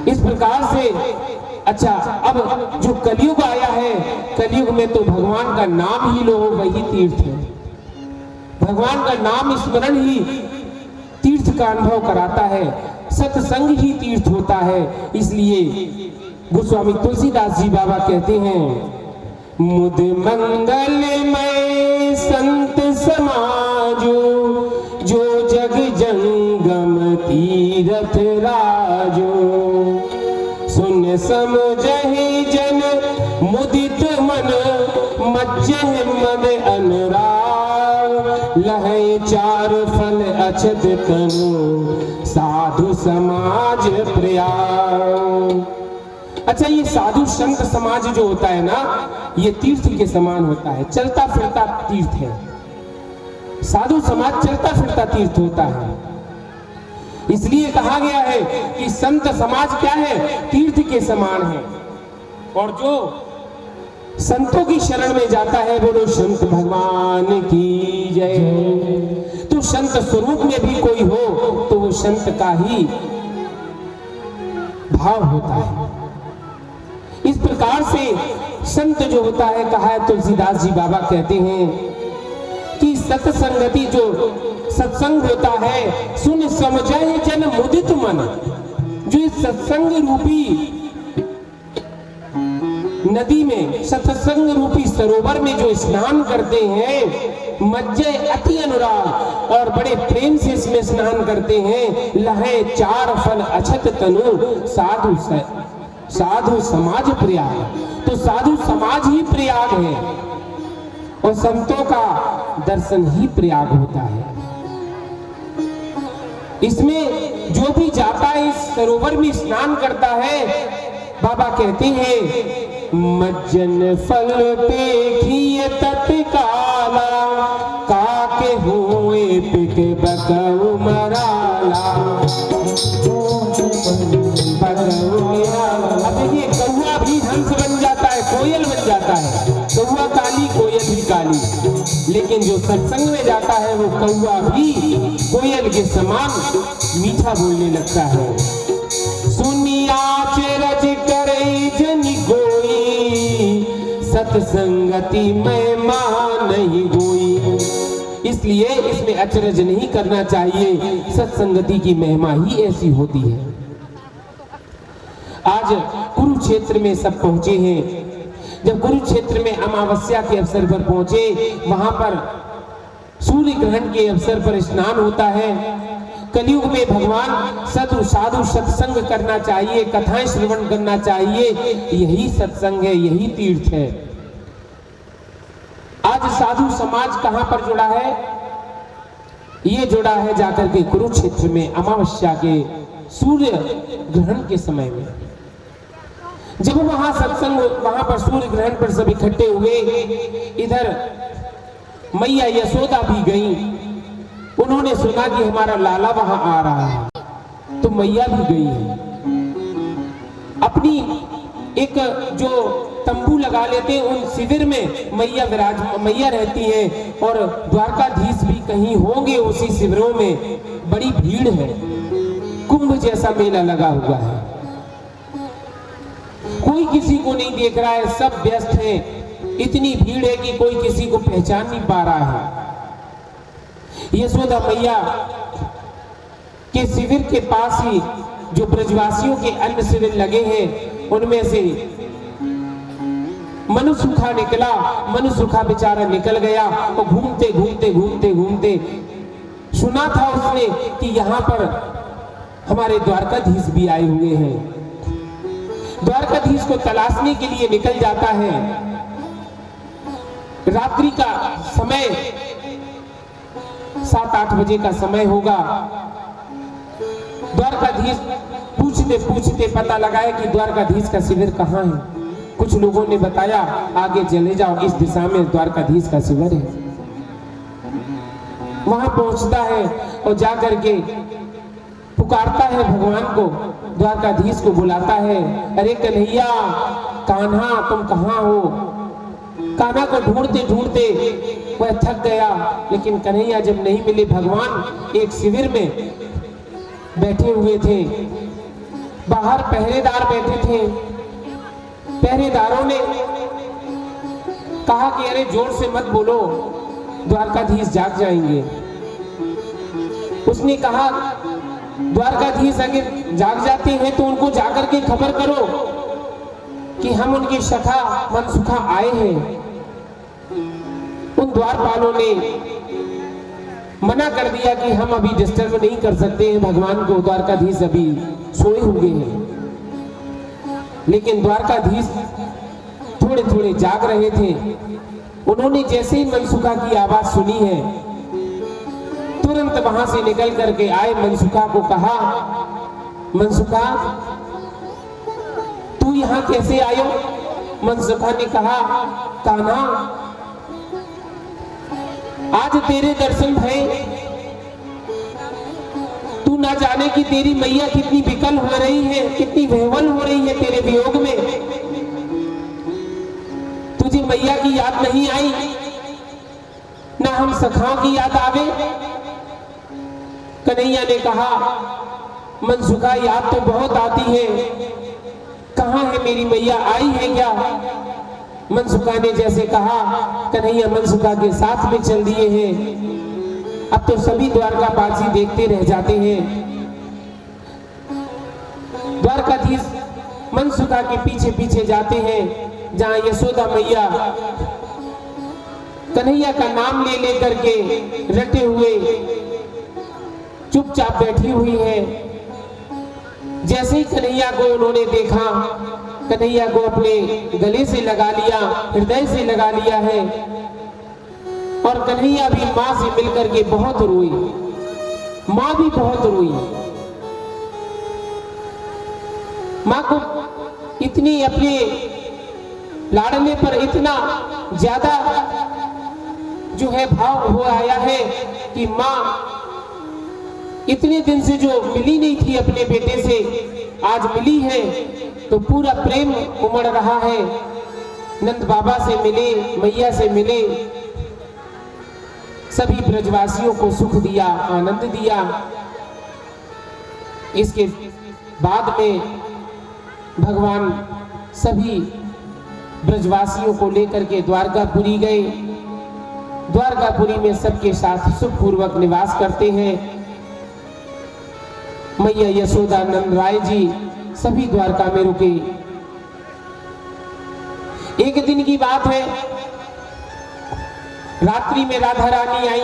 इस प्रकार से अच्छा, अब जो कलयुग आया है, कलयुग में तो भगवान का नाम ही लो वही तीर्थ है। भगवान का नाम स्मरण ही तीर्थ का अनुभव कराता है, सत्संग ही तीर्थ होता है। इसलिए गोस्वामी तुलसीदास जी बाबा कहते हैं, मुद मंगलमय संत समाजो, जो जग जंगम तीरथ राजो, सुन समझहि जन मुदित मन, मज्जह मन अनुराग, लहै चार फल अछत तनु, साधु समाज प्रयाग। अच्छा, ये साधु संत समाज जो होता है ना, ये तीर्थ के समान होता है, चलता फिरता तीर्थ है। साधु समाज चलता फिरता तीर्थ होता है। इसलिए कहा गया है कि संत समाज क्या है, तीर्थ के समान है। और जो संतों की शरण में जाता है, बोलो संत भगवान की जय। तो संत स्वरूप में भी कोई हो तो वो संत का ही भाव होता है। इस प्रकार से संत जो होता है, कहा है तुलसीदास जी बाबा कहते हैं कि सत्संगति, जो सत्संग होता है, सुन समझे जन मुदित मन। जो इस सत्संग रूपी नदी में, सत्संग रूपी सरोवर में जो स्नान करते हैं, मज्जे अति अनुराग, और बड़े प्रेम से इसमें स्नान करते हैं, लहे चार फल अछत तनु, साधु समाज प्रयाग। तो साधु समाज ही प्रयाग है और संतों का दर्शन ही प्रयाग होता है। इसमें जो भी जाता है, इस सरोवर में स्नान करता है, बाबा कहते हैं, मज्जन फल पेखिए तत्काला, काके हुए पिक बकऊ मराला। अब देखिए, कौआ भी हंस बन जाता है, कोयल बन जाता है। कौआ काली, कोयल भी काली। लेकिन जो सत्संग में जाता है वो कौआ भी कोयल के समान मीठा बोलने लगता है। सुनिया रज करे जनि कोई, सत्संगति में मान नहीं होई। इसलिए इसमें अचरज नहीं करना चाहिए, सत्संगति की महिमा ही ऐसी होती है। आज कुरुक्षेत्र में सब पहुंचे हैं। जब कुरुक्षेत्र में अमावस्या के अवसर पर पहुंचे, वहां पर सूर्य ग्रहण के अवसर पर स्नान होता है। कलयुग में भगवान साधु साधु सत्संग करना चाहिए, कथाएं श्रवण करना चाहिए, यही सत्संग है, यही तीर्थ है। आज साधु समाज कहां पर जुड़ा है? ये जुड़ा है जाकर के कुरुक्षेत्र में अमावस्या के सूर्य ग्रहण के समय में। जब वहां सत्संग, वहां पर सूर्य ग्रहण पर सब इकट्ठे हुए, इधर मैया यशोदा भी गई। उन्होंने सुना कि हमारा लाला वहां आ रहा है, तो मैया भी गई है। अपनी एक जो तंबू लगा लेते हैं, उन शिविर में मैया रहती है, और द्वारकाधीश भी कहीं होंगे उसी शिविरों में। बड़ी भीड़ है, कुंभ जैसा मेला लगा हुआ है, कोई किसी को नहीं देख रहा है, सब व्यस्त हैं। इतनी भीड़ है कि कोई किसी को पहचान नहीं पा रहा है। यशोदा मैया के शिविर के पास ही जो ब्रजवासियों के अन्य शिविर लगे हैं, उनमें से मनुसुखा निकला। मनुसुखा बेचारा निकल गया, और घूमते घूमते घूमते घूमते सुना था उसने कि यहाँ पर हमारे द्वारकाधीश भी आए हुए हैं। द्वारकाधीश को तलाशने के लिए निकल जाता है। रात्रि का समय 7-8 बजे का समय होगा। द्वारकाधीश पूछते पूछते पता लगाया कि द्वारकाधीश का शिविर कहाँ है। कुछ लोगों ने बताया, आगे चले जाओ, इस दिशा में द्वारकाधीश का शिविर है। वहां पहुंचता है और जाकर के पुकारता है भगवान को, द्वारकाधीश को बुलाता है, अरे कन्हैया, कान्हा तुम कहाँ हो? कान्हा को ढूंढते ढूंढते वह थक गया, लेकिन कन्हैया जब नहीं मिले, भगवान एक शिविर में बैठे हुए थे। बाहर पहरेदार बैठे थे। पहरेदारों ने कहा कि अरे जोर से मत बोलो, द्वारकाधीश जाग जाएंगे। उसने कहा, द्वारकाधीश अगर जाग जाते हैं तो उनको जाकर के खबर करो कि हम उनकी सखा मनसुखा आए हैं। उन द्वारपालों ने मना कर दिया कि हम अभी डिस्टर्ब नहीं कर सकते हैं भगवान को, द्वारकाधीश अभी सोए हुए हैं। लेकिन द्वारकाधीश थोड़े थोड़े जाग रहे थे। उन्होंने जैसे ही मनसुखा की आवाज सुनी है, तुरंत वहां से निकल करके आए। मनसुखा को कहा, मनसुखा तू यहां कैसे आयो? मनसुखा ने कहा, कान्हा आज तेरे दर्शन भये, तू ना जाने कि तेरी मैया कितनी विकल हो रही है, कितनी विह्वल हो रही है तेरे वियोग में। तुझे मैया की याद नहीं आई, ना हम सखाओं की याद आवे? कन्हैया ने कहा, मनसुखा याद तो बहुत आती है, कहाँ है मेरी मैया, आई है क्या? मनसुखा ने जैसे कहा, कन्हैया मनसुखा के साथ में चल दिए हैं। अब तो सभी द्वारकावासी देखते रह जाते हैं। द्वारकाधीश मनसुखा के पीछे पीछे जाते हैं, जहां यशोदा मैया कन्हैया का नाम ले लेकर के रटे हुए चुपचाप बैठी हुई है। जैसे ही कन्हैया को उन्होंने देखा, कन्हैया को अपने गले से लगा लिया, हृदय से लगा लिया है, और कन्हैया भी माँ से मिलकर के बहुत रोई। माँ भी बहुत रोई। माँ को इतनी अपने लाडले पर इतना ज्यादा जो है भाव हो आया है कि माँ इतने दिन से जो मिली नहीं थी अपने बेटे से, आज मिली है तो पूरा प्रेम उमड़ रहा है। नंद बाबा से मिले, मैया से मिले, सभी ब्रजवासियों को सुख दिया, आनंद दिया। इसके बाद में भगवान सभी ब्रजवासियों को लेकर के द्वारकापुरी गए। द्वारकापुरी में सबके साथ सुखपूर्वक निवास करते हैं। मैया यशोदा, नंद राय जी सभी द्वारका में रुके। एक दिन की बात है, रात्रि में राधा रानी आई,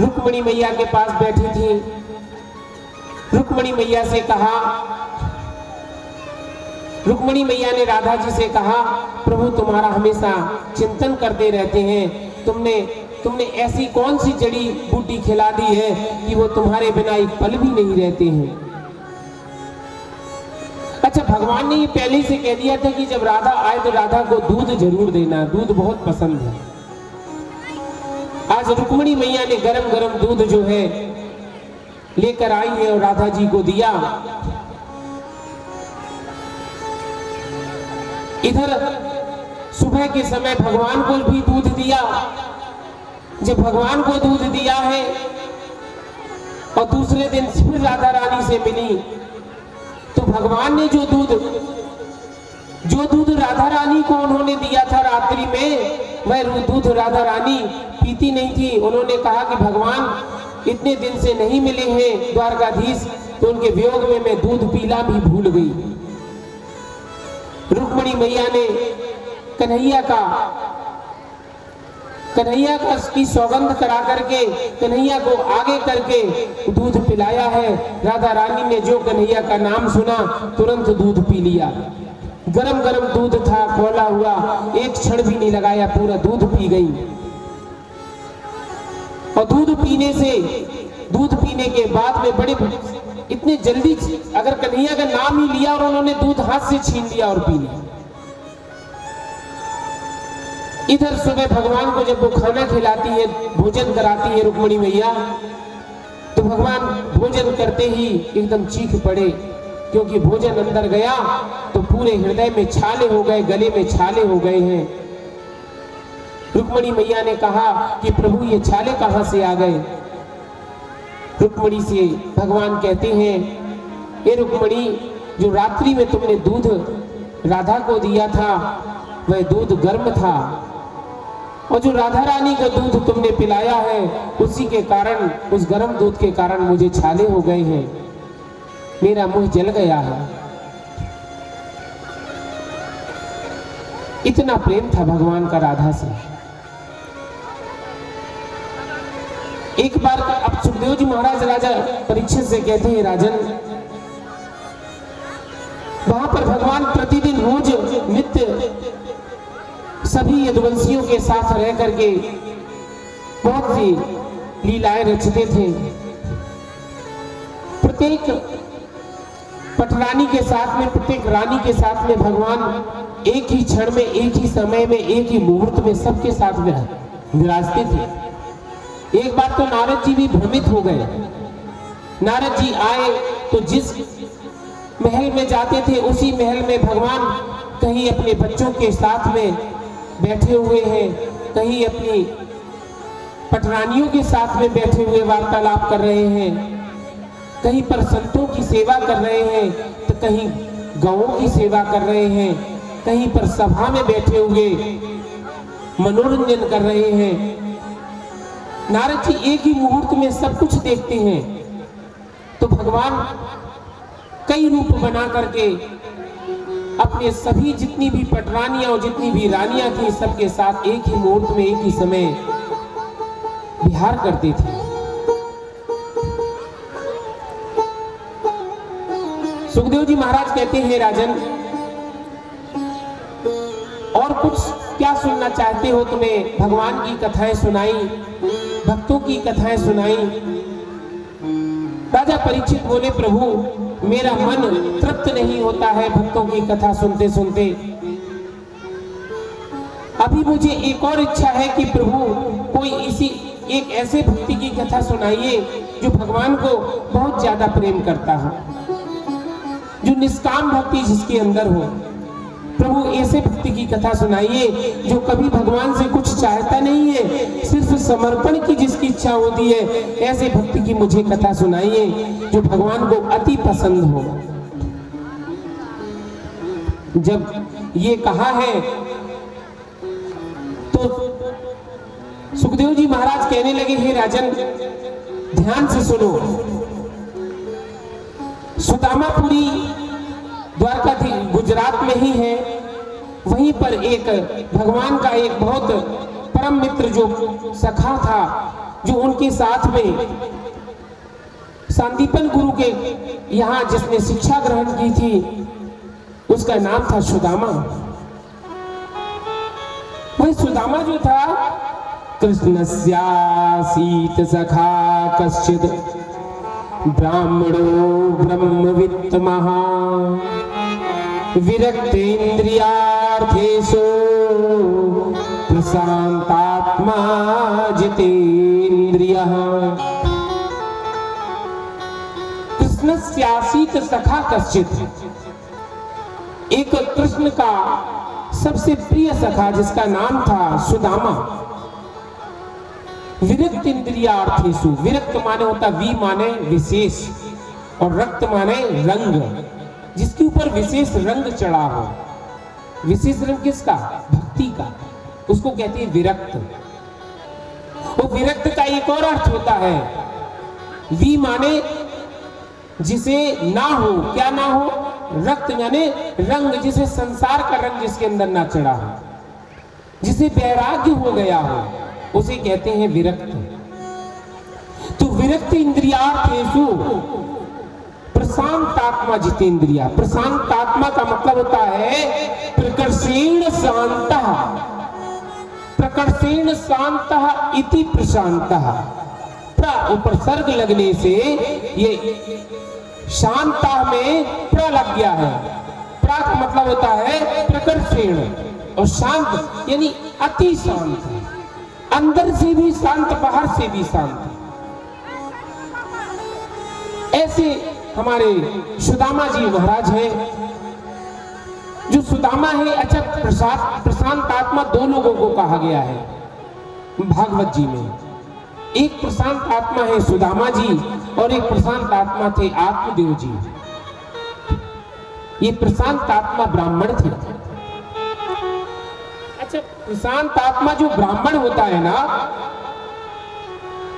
रुक्मिणी मैया के पास बैठी थी। रुक्मिणी मैया से कहा, रुक्मिणी मैया ने राधा जी से कहा, प्रभु तुम्हारा हमेशा चिंतन करते रहते हैं, तुमने ऐसी कौन सी जड़ी बूटी खिला दी है कि वो तुम्हारे बिना एक पल भी नहीं रहते हैं। अच्छा, भगवान ने ये पहले से कह दिया था कि जब राधा आए तो राधा को दूध जरूर देना, दूध बहुत पसंद है। आज रुक्मिणी मैया ने गरम गरम दूध जो है लेकर आई है और राधा जी को दिया। इधर सुबह के समय भगवान को भी दूध दिया। जब भगवान को दूध दिया है और दूसरे दिन फिर राधा रानी से मिली, तो भगवान ने जो दूध राधा रानी को उन्होंने दिया था रात्रि में, वह दूध राधा रानी पीती नहीं थी। उन्होंने कहा कि भगवान इतने दिन से नहीं मिले हैं द्वारकाधीश, तो उनके वियोग में मैं दूध पीना भी भूल गई। रुक्मिणी मैया ने कन्हैया की सौगंध करा करके कन्हैया को आगे करके दूध पिलाया है। राधा रानी ने जो कन्हैया का नाम सुना तुरंत दूध पी लिया। गरम गरम दूध था, खोला हुआ, एक क्षण भी नहीं लगाया, पूरा दूध पी गई। और दूध पीने के बाद में बड़े इतने जल्दी, अगर कन्हैया का नाम ही लिया और उन्होंने दूध हाथ से छीन लिया और पी लिया। इधर सुबह भगवान को जब वो खाना खिलाती है, भोजन कराती है रुक्मिणी मैया, तो भगवान भोजन करते ही एकदम चीख पड़े, क्योंकि भोजन अंदर गया तो पूरे हृदय में छाले हो गए, गले में छाले हो गए हैं। रुक्मिणी मैया ने कहा कि प्रभु ये छाले कहां से आ गए। रुक्मिणी से भगवान कहते हैं, ये रुक्मिणी, जो रात्रि में तुमने दूध राधा को दिया था वह दूध गर्म था, और जो राधा रानी का दूध तुमने पिलाया है उसी के कारण, उस गर्म दूध के कारण मुझे छाले हो गए हैं, मेरा मुंह जल गया है। इतना प्रेम था भगवान का राधा से। एक बार अब सुखदेव जी महाराज राजा परीक्षित से कहते हैं, राजन, वहां पर भगवान प्रतिदिन रोज नित्य सभी यदुवंशियों के साथ रह करके बहुत सी लीलाएं रचते थे। प्रत्येक पटरानी के साथ में, प्रत्येक रानी के साथ में भगवान एक ही क्षण में, एक ही समय में, एक ही मुहूर्त में सबके साथ विराजते थे। एक बार तो नारद जी भी भ्रमित हो गए। नारद जी आए तो जिस महल में जाते थे उसी महल में भगवान कहीं अपने बच्चों के साथ में बैठे हुए हैं, कहीं अपनी पटरानियों के साथ में बैठे हुए वार्तालाप कर रहे हैं, कहीं पर संतों की सेवा कर रहे हैं, तो कहीं गौओं की सेवा कर रहे हैं, कहीं पर सभा में बैठे हुए मनोरंजन कर रहे हैं। नारद जी एक ही मुहूर्त में सब कुछ देखते हैं। तो भगवान कई रूप बना करके अपने सभी जितनी भी पटरानियां और जितनी भी रानियां थी सबके साथ एक ही मुहूर्त में, एक ही समय विहार करते थे। सुखदेव जी महाराज कहते हैं, राजन, और कुछ क्या सुनना चाहते हो? तुम्हें भगवान की कथाएं सुनाई, भक्तों की कथाएं सुनाई। राजा परीक्षित बोले, प्रभु मेरा मन तृप्त नहीं होता है भक्तों की कथा सुनते सुनते। अभी मुझे एक और इच्छा है कि प्रभु कोई एक ऐसे भक्ति की कथा सुनाइए जो भगवान को बहुत ज्यादा प्रेम करता हो, जो निष्काम भक्ति जिसके अंदर हो। प्रभु ऐसे भक्ति की कथा सुनाइए जो कभी भगवान से कुछ चाहता नहीं है, सिर्फ समर्पण की जिसकी इच्छा होती है। ऐसे भक्ति की मुझे कथा सुनाइए जो भगवान को अति पसंद हो। जब ये कहा है तो सुखदेव जी महाराज कहने लगे, हे राजन, ध्यान से सुनो। सुदामापुरी द्वारकाधीश गुजरात में ही है। वहीं पर एक भगवान का एक बहुत परम मित्र जो सखा था, जो उनके साथ में सांदीपन गुरु के यहाँ जिसने शिक्षा ग्रहण की थी, उसका नाम था सुदामा। वही सुदामा जो था, कृष्णस्यासीत सखा कश्चिद ब्राह्मणो ब्रह्मवित् महा विरक्तेन्द्रियार्थेषु प्रशान्तात्मा जितेन्द्रियः। कृष्णस्यासीत सखा कश्चित, एक कृष्ण का सबसे प्रिय सखा जिसका नाम था सुदामा। विरक्त इंद्रियार्थेषु, विरक्त माने होता वी माने विशेष और रक्त माने रंग, जिसके ऊपर विशेष रंग चढ़ा हो। विशेष रंग किसका? भक्ति का, उसको कहते हैं विरक्त। वो विरक्त का एक और अर्थ होता है, वी माने जिसे ना हो, क्या ना हो? रक्त यानी रंग, जिसे संसार का रंग जिसके अंदर ना चढ़ा हो, जिसे वैराग्य हो गया हो, उसे कहते हैं विरक्त। तो विरक्त इंद्रियार्थेषु प्रशांत आत्मा जितेंद्रिया। प्रशांत आत्मा का मतलब होता है प्रकर्षेण शांतः, प्रकर्षेण शांतः इति प्रशांतः। उपसर्ग लगने से ये शांता में प्र लग गया है। प्रा का मतलब होता है प्रकर्षेण, और शांत यानी अति शांत, अंदर से भी शांत, बाहर से भी शांत। ऐसे हमारे सुदामा जी महाराज हैं। जो सुदामा है, अच्छा प्रशांत आत्मा दो लोगों को कहा गया है भागवत जी में। एक प्रशांत आत्मा है सुदामा जी, और एक प्रशांत आत्मा थे आत्मदेव जी। ये प्रशांत आत्मा ब्राह्मण थे। अच्छा, प्रशांत आत्मा जो ब्राह्मण होता है ना,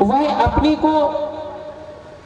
वह अपने को